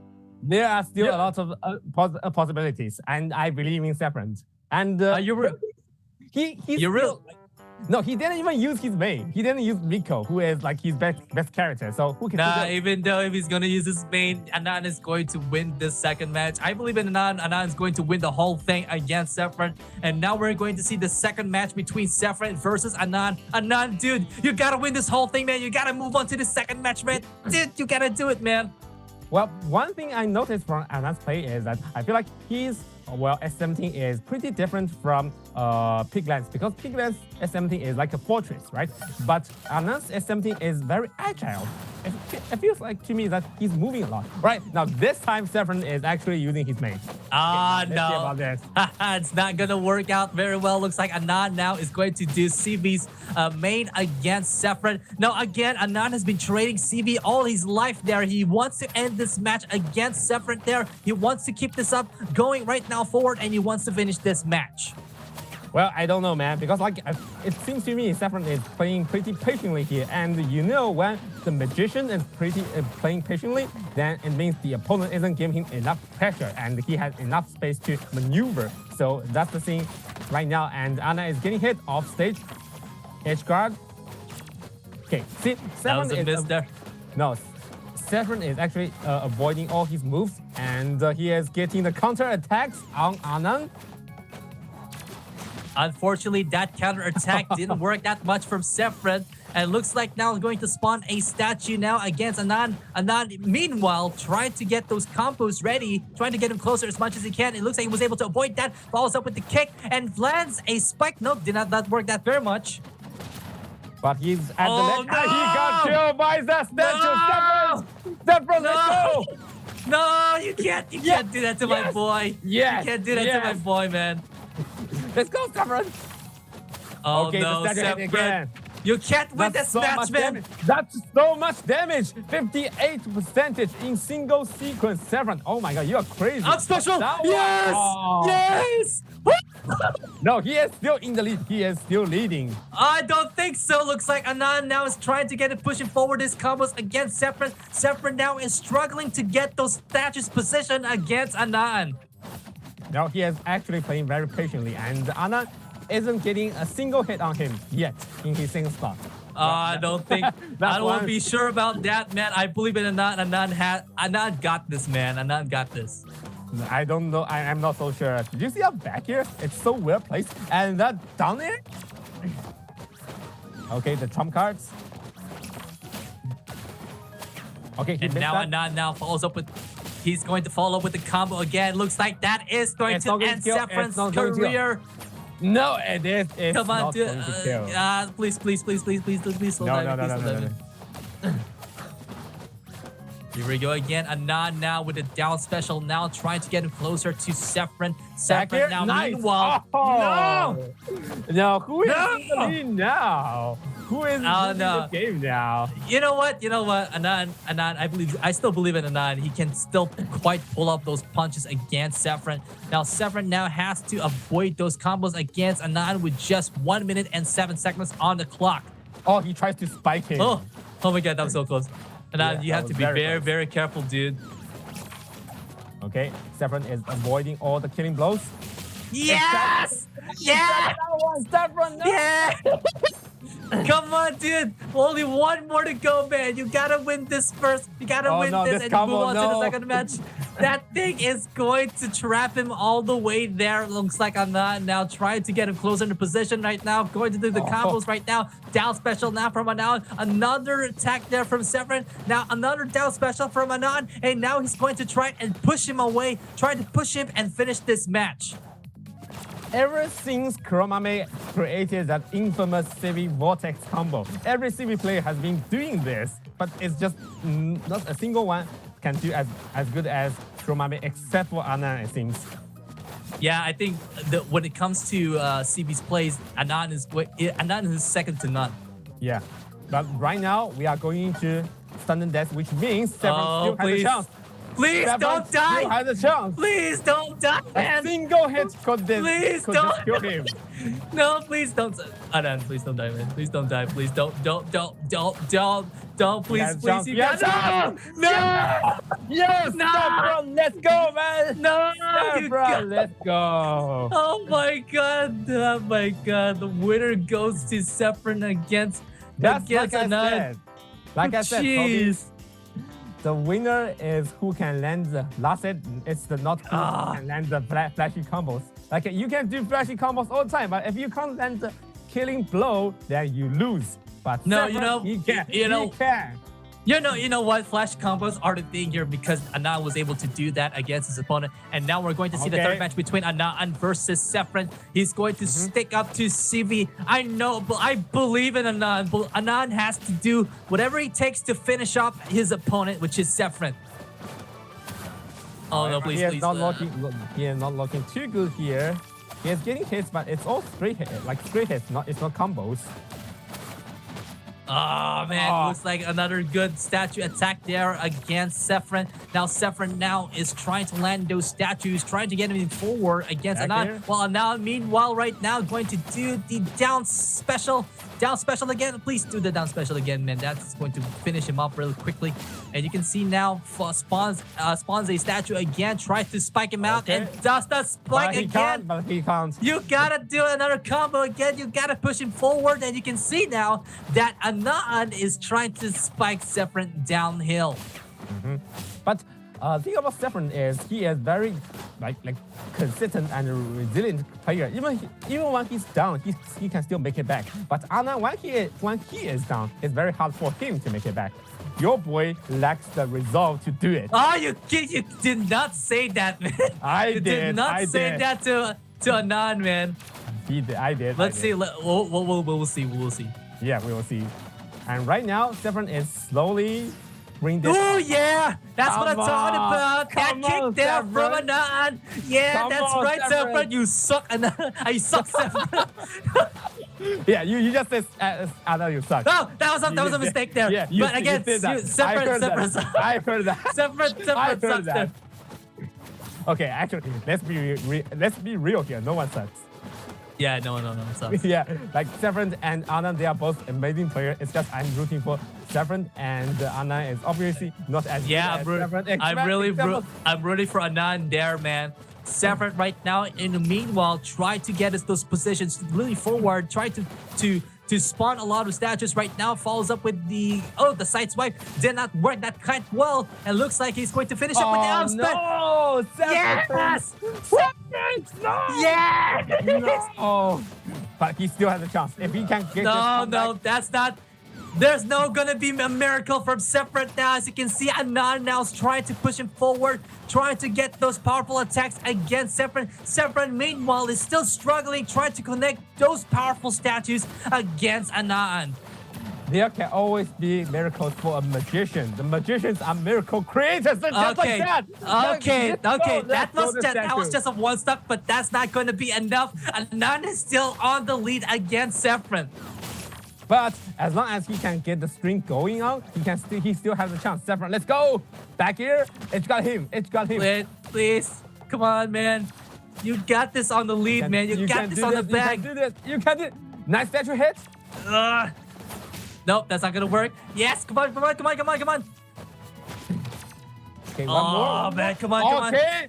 There are still a lot of possibilities, and I believe in Saffron. And you're real. No, he didn't even use his main. He didn't use Miko, who is like his best character. So who can? Nah, even though if he's gonna use his main, Anan is going to win this second match. I believe in Anan. Anan is going to win the whole thing against Saffron. And now we're going to see the second match between Saffron versus Anan. Anan, dude, you gotta win this whole thing, man. You gotta move on to the second match, man. Dude, you gotta do it, man. Well, one thing I noticed from Anan's play is that I feel like S17 is pretty different from Pigland's because Pigland's S17 is like a fortress, right? But Anan's S17 is very agile. It feels like to me that he's moving a lot. Right, now this time Saffron is actually using his main. No. About this. It's not gonna work out very well. Looks like Anan now is going to do CV's main against Saffron. Now again, Anan has been trading CV all his life there. He wants to end this match against Saffron there. He wants to keep this up going right now forward, and he wants to finish this match. Well, I don't know, man, because like it seems to me Saffron is playing pretty patiently here, and when the magician is playing patiently, then it means the opponent isn't giving him enough pressure, and he has enough space to maneuver. So that's the thing right now, and Anna is getting hit off stage, edge guard. Okay, see, Saffron that was a miss there. No, Saffron is actually avoiding all his moves, and he is getting the counter attacks on Anan. Unfortunately, that counter attack didn't work that much from Saffron. And looks like now going to spawn a statue now against Anan. Anan, meanwhile, trying to get those combos ready, trying to get him closer as much as he can. It looks like he was able to avoid that. Follows up with the kick and lands a spike. Nope, did not work that very much. But he's at the next. No! He got killed by the statue. No! Saffron, let's go! No, you can't do that to my boy. Yes. You can't do that to my boy, man. Let's go, Saffron. Oh okay, no, Saffron. You can't win this match, man. That's so much damage. 58% in single sequence. Saffron, oh my god, you are crazy. I'm special. Yes. No, he is still in the lead. He is still leading. I don't think so. Looks like Anan now is trying to get it pushing forward his combos against Saffron. Saffron now is struggling to get those statues positioned against Anan. Now he is actually playing very patiently, and Anna isn't getting a single hit on him yet in his single spot. I don't want to be sure about that, man. I believe in Anan. Anan got this, man. Anan got this. I don't know. I'm not so sure. Did you see how back here? It's so well placed. And that down there? Okay, the trump cards. Okay, and now Anan now follows up with... He's going to follow up with the combo again. Looks like that is going to end Saffron's career. No, it is. It's Come on, not dude. Going to kill. Please slow down. Here we go again. Anan now with a down special now, trying to get him closer to Saffron. Saffron now, nice. Meanwhile... No, who is in the lead now? Who is in the game now? You know what? Anan, I still believe in Anan. He can still quite pull up those punches against Saffron. Now, Saffron now has to avoid those combos against Anan with just 1 minute and 7 seconds on the clock. Oh, he tries to spike him. Oh my god, that was so close. Anan, you have to be very careful, dude. Okay, Saffron is avoiding all the killing blows. Yes! Yeah! Saffron, no! Yeah! Come on, dude. Only one more to go, man. You gotta win this first. You gotta win no, this this and move combo, on to the no. second match. That thing is going to trap him all the way there. Looks like I'm not now trying to get him closer into position right now. Going to do the combos right now. Down special now from Anan. Another attack there from Severin. Now another down special from Anan. And now he's going to try and push him away. Try to push him and finish this match. Ever since Kuromame created that infamous CV Vortex combo, every CV player has been doing this, but it's just not a single one can do as good as Kuromame except for Anan, it seems. Yeah, I think when it comes to CB's plays, Anan is second to none. Yeah, but right now we are going to Stun Death, which means Severin still has a chance. Please Severin don't die! Still has a chance. Please don't die, man! A single hit could Please just don't. kill him. No, please don't. Anan, please don't die, man. Please don't die. Please don't, please, please. You got no! Yes! No! Severin, let's go, man! No! Severin, let's go! Oh my god! Oh my god! The winner goes to Severin against That's like I Anan. said. Like I said, Toby, Jeez. the winner is who can land the last hit. It's the not who can land the flashy combos. Like you can do flashy combos all the time, but if you can't land the killing blow, then you lose. But No, Severin, he can. He can. You know what? Flash combos are the thing here because Anan was able to do that against his opponent. And now we're going to see the third match between Anan versus Severin. He's going to stick up to CV. I know, but I believe in Anan. But Anan has to do whatever he takes to finish off his opponent, which is Severin. Oh no, please, he is please. He is not looking too good here. He is getting hits, but it's all straight hits, like straight hits. It's not combos. Oh man, looks like another good statue attack there against Severin. Now Severin now is trying to land those statues, trying to get him forward against Anan. Well, Anan meanwhile right now going to do the down special again. Please do the down special again, man. That's going to finish him up really quickly. And you can see now spawns a statue again, tries to spike him out and does the spike again. But he can't. You gotta do another combo again. You gotta push him forward, and you can see now that Anan is trying to spike Severin downhill. But the thing about Severin is he is very like consistent and resilient player. Even when he's down, he can still make it back. But Anan, when he is down, it's very hard for him to make it back. Your boy lacks the resolve to do it. Oh, you did not say that, man. You did not say that to Anan, man. I did. Let's see. We'll see. We'll see. Yeah, we will see. And right now, Severin is slowly bring this. Oh yeah, that's what I'm talking about. That kick there from Anan. Yeah, that's right, Severin. You suck, Anan. You suck, Severin. Yeah, you just said Anan, you suck. No, that was a mistake there. Yeah, but again, Severin I heard that. Severin sucks there. Okay, actually, let's be real here. No one sucks. Yeah, no, sucks. Yeah, like Severin and Anan, they are both amazing players. It's just I'm rooting for Severin, and Anan is obviously not as good as Severin. I'm rooting for Anan there, man. Severin right now, in the meanwhile, try to get us those positions really forward. Try to spawn a lot of statues right now. Follows up with the side swipe did not work that quite well, and looks like he's going to finish up with the outspin. No, Severin. Yes, Severin, no. Yes. No. But he still has a chance if he can get. No, that's not. There's no gonna be a miracle from Severin now. As you can see, Anan now is trying to push him forward, trying to get those powerful attacks against Severin. Severin, meanwhile, is still struggling, trying to connect those powerful statues against Anan. There can always be miracles for a magician. The magicians are miracle creators. Just like that. Okay. That was just a one stock, but that's not going to be enough. Anan is still on the lead against Severin. But as long as he can get the string going on, he still has a chance. Severin, let's go! Back here, it's got him. Wait, please. Come on, man. You got this on the lead, man. You got this on the bag. You can do it. Nice statue hit. Nope, that's not gonna work. Yes, come on. Okay, one more. Oh, man, come on. Okay.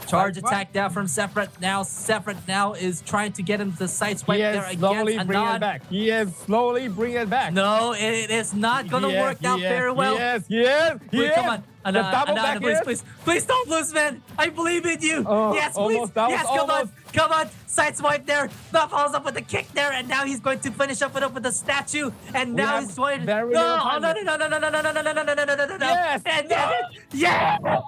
Charge attack down from Sephiroth. Now Sephiroth now is trying to get him to sideswipe He there is slowly against bringing it Anon. back. He is slowly bringing it back. No, it is not going to work out very well. Yes, yes, Wait, come on. The double back please, here. please don't lose, man. I believe in you. Oh, yes, please. almost, that was Yes, come on. almost. Come on. Sideswipe there. Nov follows up with a kick there, and now he's going to finish up with the statue. And We now have he's going very no, little time no, left. no, no, no, no, no, no, no, no, no, no, no, no, no, no. Yes. And No. yeah. No.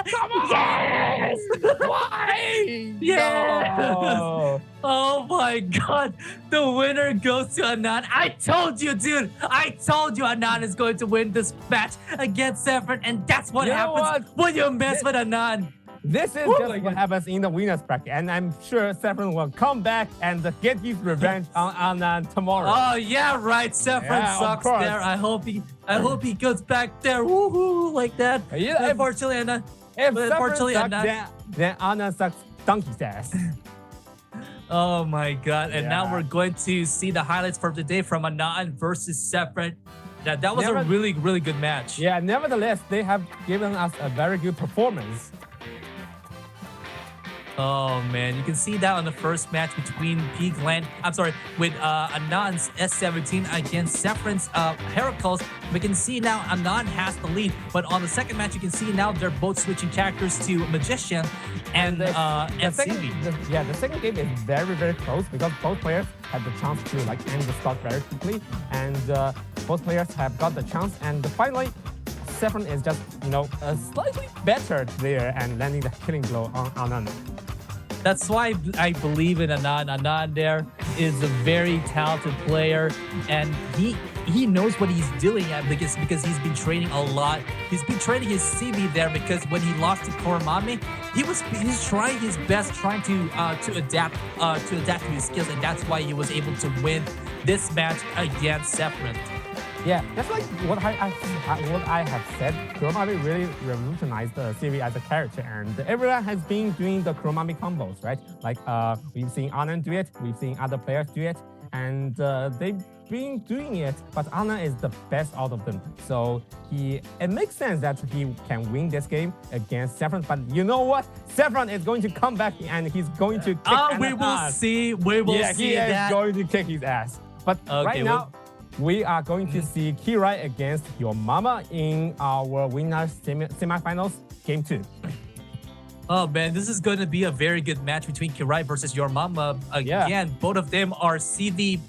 Come on. Yes. Why? Yes. No. Oh my god. The winner goes to Anon. I told you, dude. I told you Anon is going to win this match against Sephiroth, and that's what You know happens what? when you mess with Anon. This is just what happens in the winners bracket, and I'm sure Sephiroth will come back and get his revenge on tomorrow. Oh yeah, right. Sephiroth Yeah, of sucks course. there. I hope he goes back there, woohoo, like that. Yeah, if- Unfortunately, Anon. if but Sephiroth unfortunately, sucks, Anon. then Anna sucks donkey's ass. Oh my god! And now Yeah. we're going to see the highlights for the day from Anon versus Sephiroth. That was a Never- really, really good match. Yeah, nevertheless, they have given us a very good performance. Oh man, you can see that on the first match between with Anon's S17 against Sephiroth's Heracles. We can see now Anon has the lead, but on the second match, you can see now they're both switching characters to Magician and The second, Civi. the second game is very, very close because both players had the chance to end the stock very quickly, and both players have got the chance, and finally, Sephiroth is just slightly better there and landing the killing blow on Anon. That's why I believe in Anon. Anon there is a very talented player, and he knows what he's doing because he's been training a lot. He's been training his CB there because when he lost to Koromami, he's trying his best, trying to adapt to his skills, and that's why he was able to win this match against Sephiroth. Yeah, that's like what I have said. Kuromami really revolutionized the CV as a character, and everyone has been doing the Kuromami combos, right? Like we've seen Anna do it, we've seen other players do it, and they've been doing it. But Anna is the best out of them, so it makes sense that he can win this game against Sephiroth. But you know what? Sephiroth is going to come back and he's going to kick We Anna's will ass. see. We will Yeah, see he that. is going to kick his ass. But right now, we are going to see Kirai against your mama in our winners semifinals game 2. Oh man, this is going to be a very good match between Kirai versus your mama. Again, both of them are CV.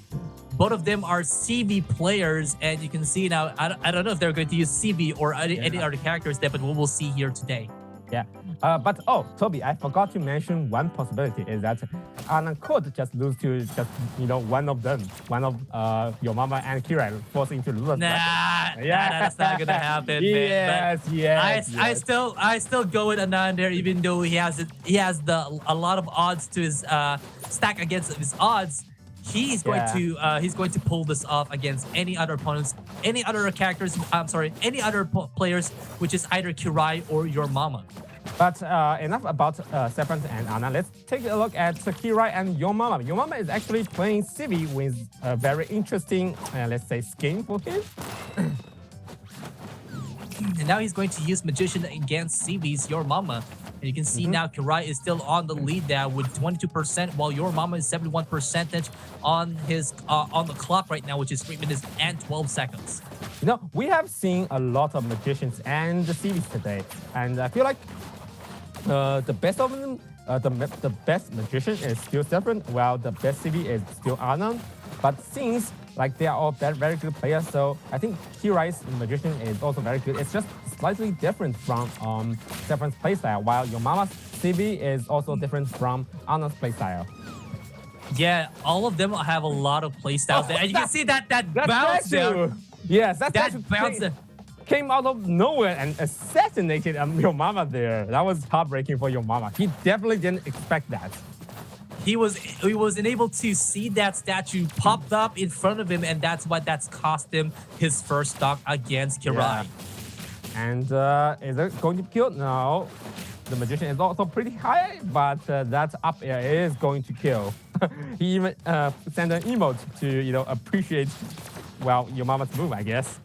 Both of them are CV players, and you can see now. I don't know if they're going to use CV or any other characters there, but we will see here today. Yeah. But Toby, I forgot to mention one possibility is that Anna could just lose to just one of them, one of your mama and Kirai forced into losers. Nah, that's not gonna happen, Yes, man. yes. I still go with Anon there, even though he has a lot of odds to his stack against his odds. He's going to pull this off against any other opponents, any other characters. Any other players, which is either Kirai or your mama. But enough about Sephiroth and Anna. Let's take a look at Kirai and Your Mama. Your Mama is actually playing Civi with a very interesting, let's say, scheme for him. And now he's going to use Magician against CV's Your Mama. And you can see now Kirai is still on the lead now with 22%, while Your Mama is 71% on his on the clock right now, which is 3 minutes and 12 seconds. We have seen a lot of magicians and the CVs today, and I feel like the best of them, the best magician is still Sephiroth, while the best CV is still Anna. But since they are all very good players, so I think Kirai's magician is also very good. It's just slightly different from Sephiroth's playstyle, while your mama's CV is also different from Anna's playstyle. Yeah, all of them have a lot of playstyles there. And you can see that bounce there. Yes, that bounce came out of nowhere and assassinated your mama there. That was heartbreaking for your mama. He definitely didn't expect that. He was unable to see that statue popped up in front of him, and that's cost him his first stock against Kirai. Yeah. And is it going to kill? No. The magician is also pretty high, but that up air is going to kill. He even sent an emote to appreciate your mama's move, I guess.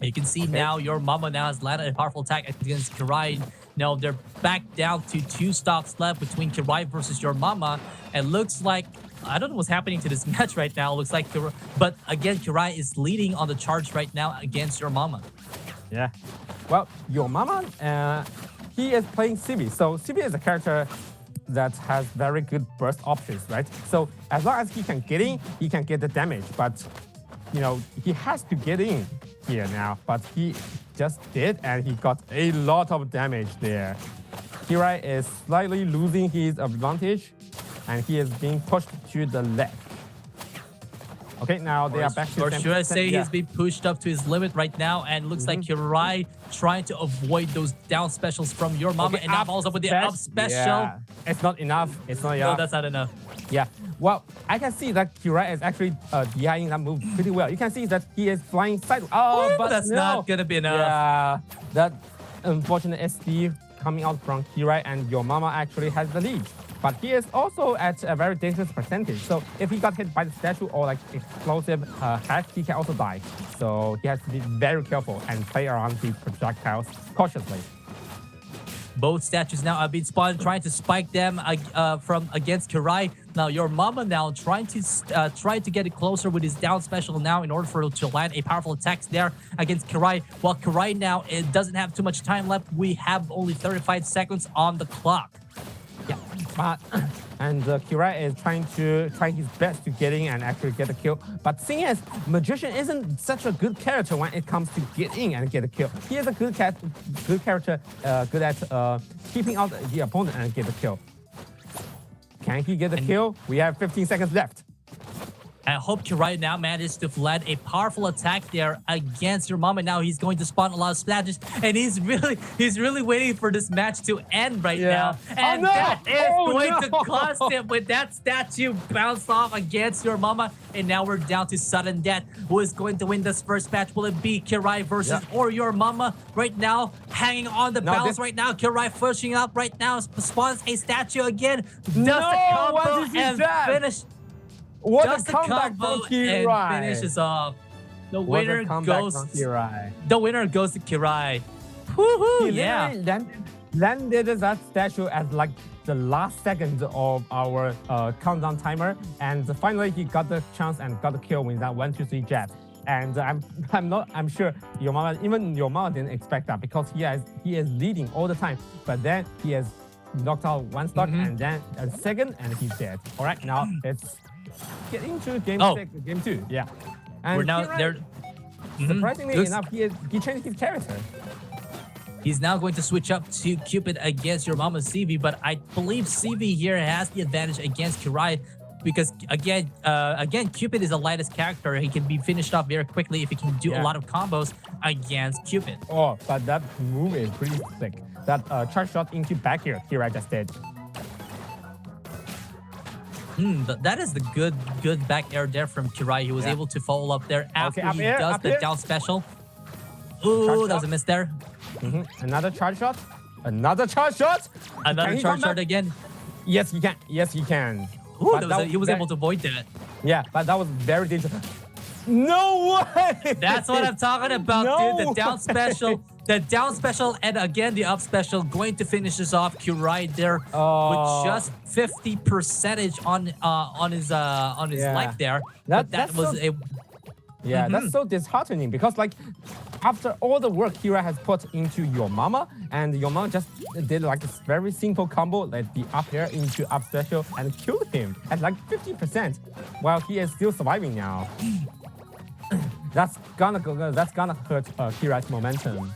You can see now your mama now has landed a powerful attack against Kirai. Now they're back down to 2 stocks left between Kirai versus your mama. It looks like, I don't know what's happening to this match right now. It looks like, but again, Kirai is leading on the charge right now against your mama. Yeah. Well, your mama, he is playing Civi. So Civi is a character that has very good burst options, right? So as long as he can get in, he can get the damage. But, you know, he has to get in here now. But he just did, and he got a lot of damage there. Kirai is slightly losing his advantage, and he is being pushed to the left. Okay, now they are back to 10%. Or should I say he's being pushed up to his limit right now, and looks like Kirai trying to avoid those down specials from your mama, and now follows up with the up special. Yeah. It's not enough. It's not enough. No, that's not enough. Yeah. Well, I can see that Kirai is actually DIing that move pretty well. You can see that he is flying sideways. Oh, but that's not gonna be enough. Yeah, that unfortunate SD coming out from Kirai, and your mama actually has the lead. But he is also at a very dangerous percentage. So if he got hit by the statue or like explosive hack, he can also die. So he has to be very careful and play around these projectiles cautiously. Both statues now have been spawned, trying to spike them from against Kirai. Now your mama now trying to get it closer with his down special now in order for it to land a powerful attack there against Kirai. While Kirai now, it doesn't have too much time left. We have only 35 seconds on the clock. Yeah, and Kirai is trying his best to get in and actually get a kill. But seeing as Magician isn't such a good character when it comes to get in and get a kill. He is a good character, good at keeping out the opponent and get a kill. Can he get the kill? We have 15 seconds left. I hope Kirai now manages to land a powerful attack there against your mama. Now he's going to spawn a lot of splashes, and he's really waiting for this match to end right now. And that is going to cost him with that statue bounced off against your mama. And now we're down to sudden death. Who is going to win this first match? Will it be Kirai versus or your mama? Right now, hanging on the balance right now. Kirai pushing up right now. Spawns a statue again. Does the combo and finish. What just a comeback from Kirai. And finishes off. The winner goes to Kirai. The winner goes to Kirai. Woohoo! Yeah. Landed that statue at like the last second of our countdown timer, and finally he got the chance and got the kill with that 1-2-3 jab. And I'm sure your mama didn't expect that, because he is leading all the time, but then he has knocked out one stock and then a second, and he's dead. All right, now let's get into game 2. Yeah, and we're now there. Surprisingly enough, he changed his character. He's now going to switch up to Cupid against your mama CV, but I believe CV here has the advantage against Kirai, because again, Cupid is the lightest character. He can be finished off very quickly if he can do a lot of combos against Cupid. Oh, but that move is pretty sick. That charge shot into back here, Kirai just did. That is the good back air there from Kirai. He was able to follow up there after he does the down special. Ooh, that was a miss there. Another charge shot. Another charge shot. Another charge shot again. Yes, he can. Yes, he can. Ooh, he was able to avoid that. Yeah, but that was very dangerous. No way! That's what I'm talking about, dude. The down special. The down special and again the up special going to finish this off. Kirai there with just 50% on his life there. That was that's so disheartening, because like after all the work Kirai has put into your mama, and your mama just did like this very simple combo, like the up air into up special, and killed him at like 50%, while he is still surviving now. That's gonna hurt Kirai's momentum.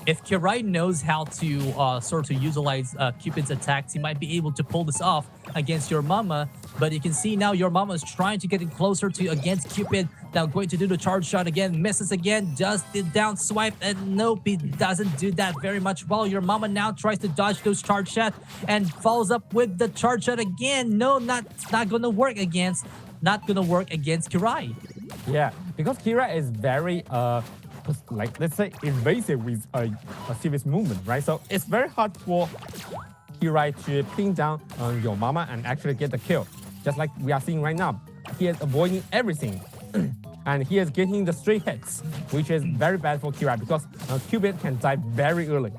If Kirai knows how to sort of utilize Cupid's attacks, he might be able to pull this off against your mama. But you can see now your mama is trying to get in closer to against Cupid. Now going to do the charge shot again, misses again, does the down swipe, and nope, he doesn't do that very much well. Your mama now tries to dodge those charge shots and follows up with the charge shot again. No, not gonna work against Kirai. Yeah, because Kirai is very like, let's say, evasive with a serious movement, right? So it's very hard for Kirai to pin down your mama and actually get the kill. Just like we are seeing right now, he is avoiding everything. and he is getting the straight hits, which is very bad for Kirai because Cupid can die very early.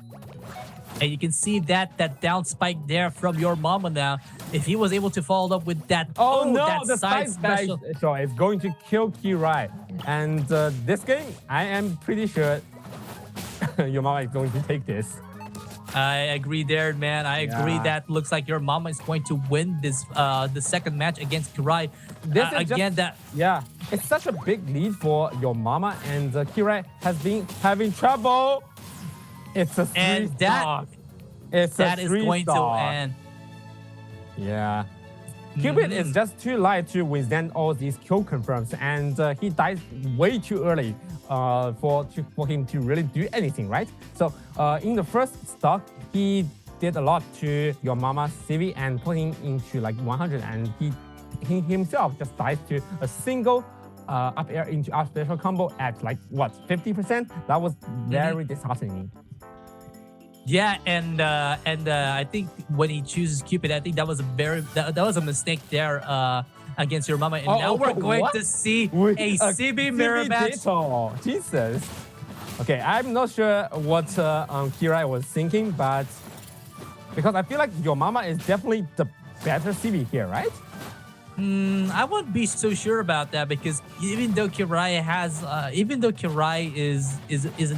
And you can see that down spike there from your mama now. If he was able to follow up with that, that the side special. is going to kill Kirai. And this game, I am pretty sure your mama is going to take this. I agree there, man. I agree that looks like your mama is going to win this the second match against Kirai. This is it's such a big lead for your mama, and Kirai has been having trouble. It's a 3-star. That is going to end. Yeah. Cupid is just too light to withstand all these kill confirms, and he dies way too early for him to really do anything, right? So in the first stock, he did a lot to your mama CV and put him into like 100, and he himself just dies to a single up air into up special combo at like what 50%. That was very disheartening. Yeah, and I think when he chooses Cupid, I think that was a mistake there against your mama. And now we're going to see a CB mirror match. Jesus. Okay, I'm not sure what Kirai was thinking, but because I feel like your mama is definitely the better CB here, right? I wouldn't be so sure about that because even though Kirai is a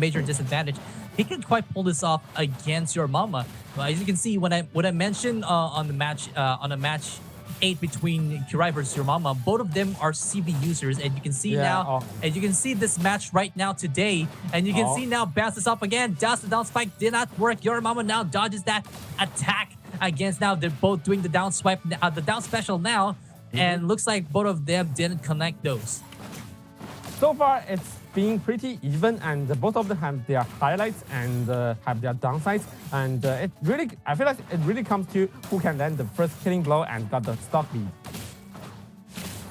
major disadvantage, he can quite pull this off against your mama. As you can see, when I mentioned on a match 8 between Kirai versus your mama, both of them are CB users, and you can see and you can see this match right now today, and you can see now bounces up again. Does the down spike did not work? Your mama now dodges that attack against now. They're both doing the down swipe, the down special now, and looks like both of them didn't connect those. So far, it's being pretty even, and both of them have their highlights and have their downsides. And I feel like it really comes to who can land the first killing blow and got the stock lead.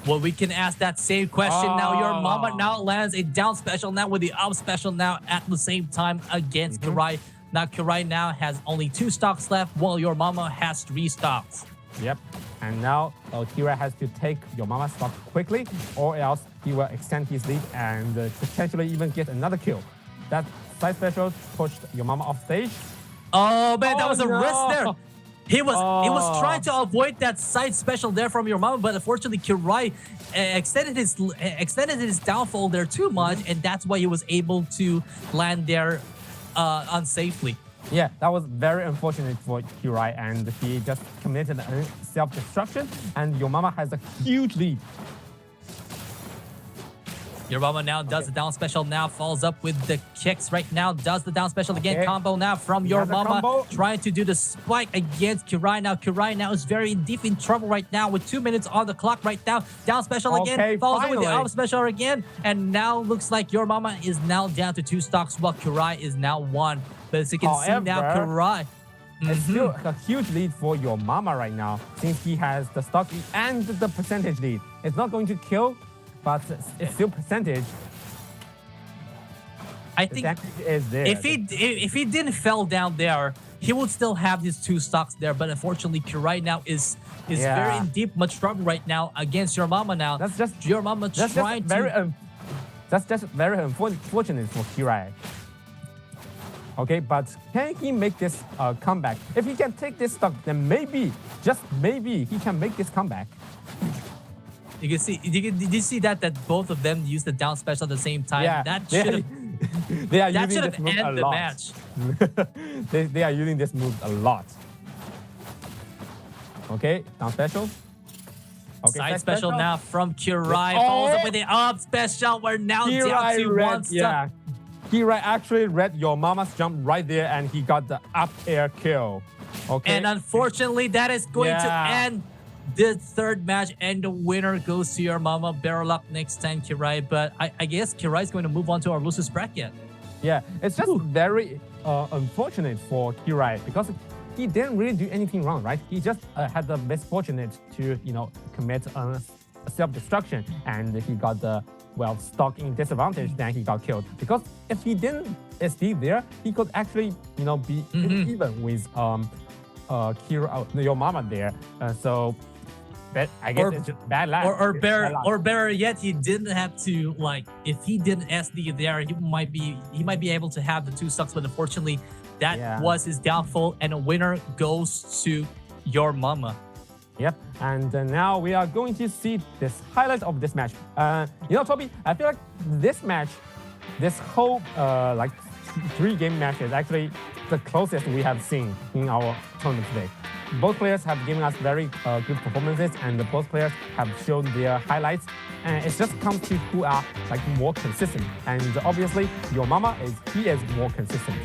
Well, we can ask that same question now. Your mama now lands a down special now with the up special now at the same time against Kirai. Now Kirai now has only 2 stocks left, while your mama has 3 stocks. Yep. And now Kirai has to take your mama's stock quickly, or else he will extend his lead and potentially even get another kill. That side special pushed your mama off stage. Oh man, that was a risk there. He was trying to avoid that side special there from your mama, but unfortunately Kirai extended his downfall there too much, and that's why he was able to land there unsafely. Yeah, that was very unfortunate for Kirai, and he just committed self-destruction, and your mama has a huge lead. Your mama now does the down special now, follows up with the kicks right now, does the down special again, combo now from your mama, trying to do the spike against Kirai. Now Kirai now is very deep in trouble right now with 2 minutes on the clock right now. Down special again, follows up with the up special again, and now looks like your mama is now down to 2 stocks while Kirai is now 1. But as you can see now, Kirai. It's still a huge lead for your mama right now, since he has the stock lead and the percentage lead. It's not going to kill, but it's still percentage. I think is there. If he didn't fell down there, he would still have these 2 stocks there. But unfortunately, Kirai now is very in deep much trouble right now against your mama now. That's just your mama trying to. That's just very unfortunate for Kirai. Okay, but can he make this comeback? If he can take this stock, then maybe, just maybe, he can make this comeback. You can see, did you see that both of them used the down special at the same time? Yeah, that should have ended the match. they are using this move a lot. Okay, down special. Okay, side special now from Kirai. Follows up with the up special. We're now down to 1 stock. Yeah. Kirai actually read your mama's jump right there, and he got the up air kill. Okay. And unfortunately, that is going to end the 3rd match, and the winner goes to your mama. Better luck next time, Kirai. But I guess Kirai is going to move on to our losers bracket. Yeah, it's just very unfortunate for Kirai because he didn't really do anything wrong, right? He just had the misfortunate to commit self-destruction, and he got the stock in disadvantage, then he got killed. Because if he didn't stay there, he could actually, be even with your mama there. So I guess Or- it's just bad luck. or It's bad luck. better yet, he didn't have to like if he didn't SD there, he might be able to have the 2 stocks, but unfortunately, that Yeah. was his downfall, and a winner goes to your mama. Yep, and now we are going to see this highlight of this match. Toby, I feel like this match, this whole like 3-game match is actually the closest we have seen in our tournament today. Both players have given us very good performances, and both players have shown their highlights. And it just comes to who are like more consistent. And obviously, your mama is more consistent.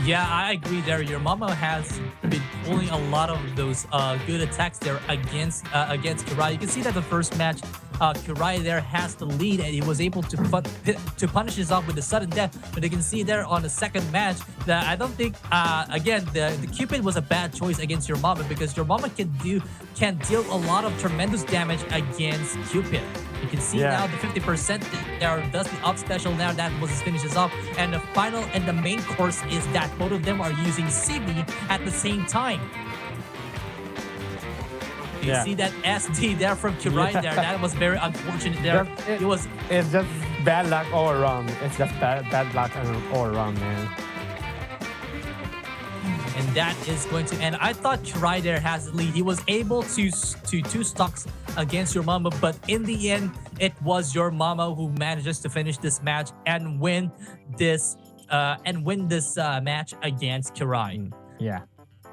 Yeah, I agree there. Your mama has been pulling a lot of those good attacks there against Kirai. You can see that the first match, Kirai there has the lead, and he was able to punish us off with a sudden death. But you can see there on the second match that I don't think again the Cupid was a bad choice against your mama, because your mama can deal a lot of tremendous damage against Cupid. You can see now the 50% there does the up special now. That was his finishes off. And the final and the main course is that both of them are using CV at the same time. You see that SD there from Kirai there. That was very unfortunate there. It's just bad luck all around. It's just bad luck all around, man. And that is going to end. I thought Kirai there has the lead. He was able to 2 stocks against your mama, but in the end, it was your mama who manages to finish this match and win this match against Kirai. Yeah,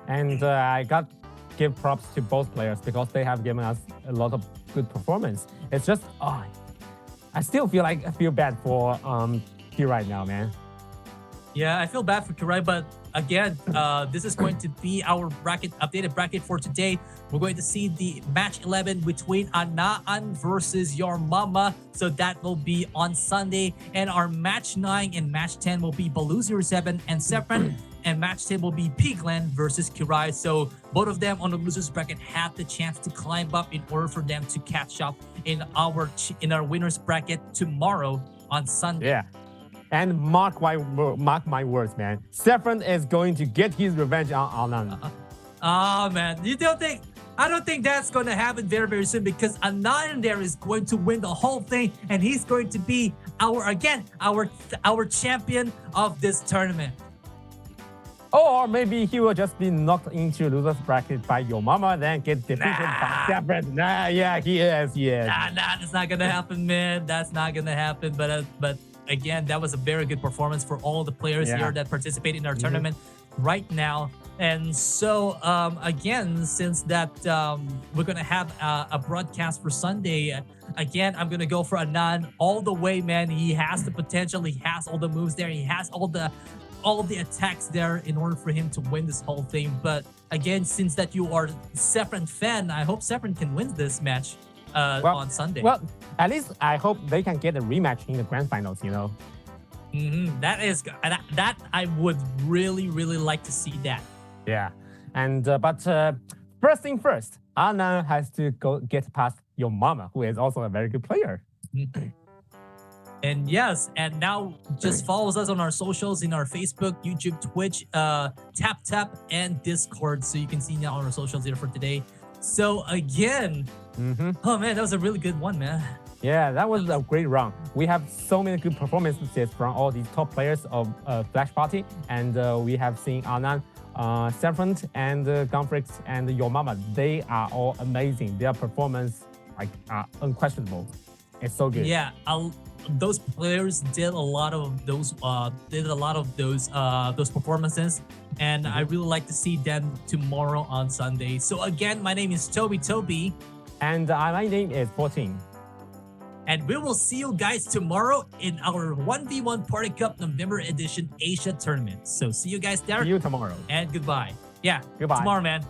and I got give props to both players because they have given us a lot of good performance. It's just I still feel bad for Kirai right now, man. Yeah, I feel bad for Kirai, but again, this is going to be our updated bracket for today. We're going to see the match 11 between Anaan versus Your Mama. So that will be on Sunday. And our match 9 and match 10 will be Baloo07 and Sepran. And match 10 will be Pigland versus Kirai. So both of them on the losers bracket have the chance to climb up in order for them to catch up in our winners bracket tomorrow on Sunday. Yeah. And mark my words, man. Sepran is going to get his revenge on Anaan. Oh man, I don't think that's going to happen very, very soon, because Anand there is going to win the whole thing, and he's going to be our champion of this tournament. Or maybe he will just be knocked into loser's bracket by your mama, then get defeated by Sepran. Nah, yeah, he is. Nah, that's not gonna happen, man. That's not gonna happen. But again, that was a very good performance for all the players here that participate in our tournament right now. And so again, since that we're gonna have a broadcast for Sunday, again, I'm gonna go for Anand all the way, man. He has the potential. He has all the moves there. He has all the attacks there in order for him to win this whole thing. But again, since that you are Sepran fan, I hope Sepran can win this match on Sunday. Well, at least I hope they can get a rematch in the grand finals, you know. That I would really, really like to see that. Yeah, and but first thing first, Anna has to go get past your mama, who is also a very good player. And yes, and now just follows us on our socials, in our Facebook, YouTube, Twitch, Tap, and Discord, so you can see now on our socials here for today. So again, oh man, that was a really good one, man. Yeah, that was a great round. We have so many good performances from all these top players of Flash Party, and we have seen Anand, Sepran, and Gunfrix, and Your Mama. They are all amazing. Their performance are unquestionable. It's so good. Yeah, those players did a lot of those performances, and I really like to see them tomorrow on Sunday. So again, my name is Toby, and my name is 14. And we will see you guys tomorrow in our 1v1 Party Cup November Edition Asia Tournament. So see you guys there. See you tomorrow. And goodbye. Yeah, goodbye. Tomorrow, man.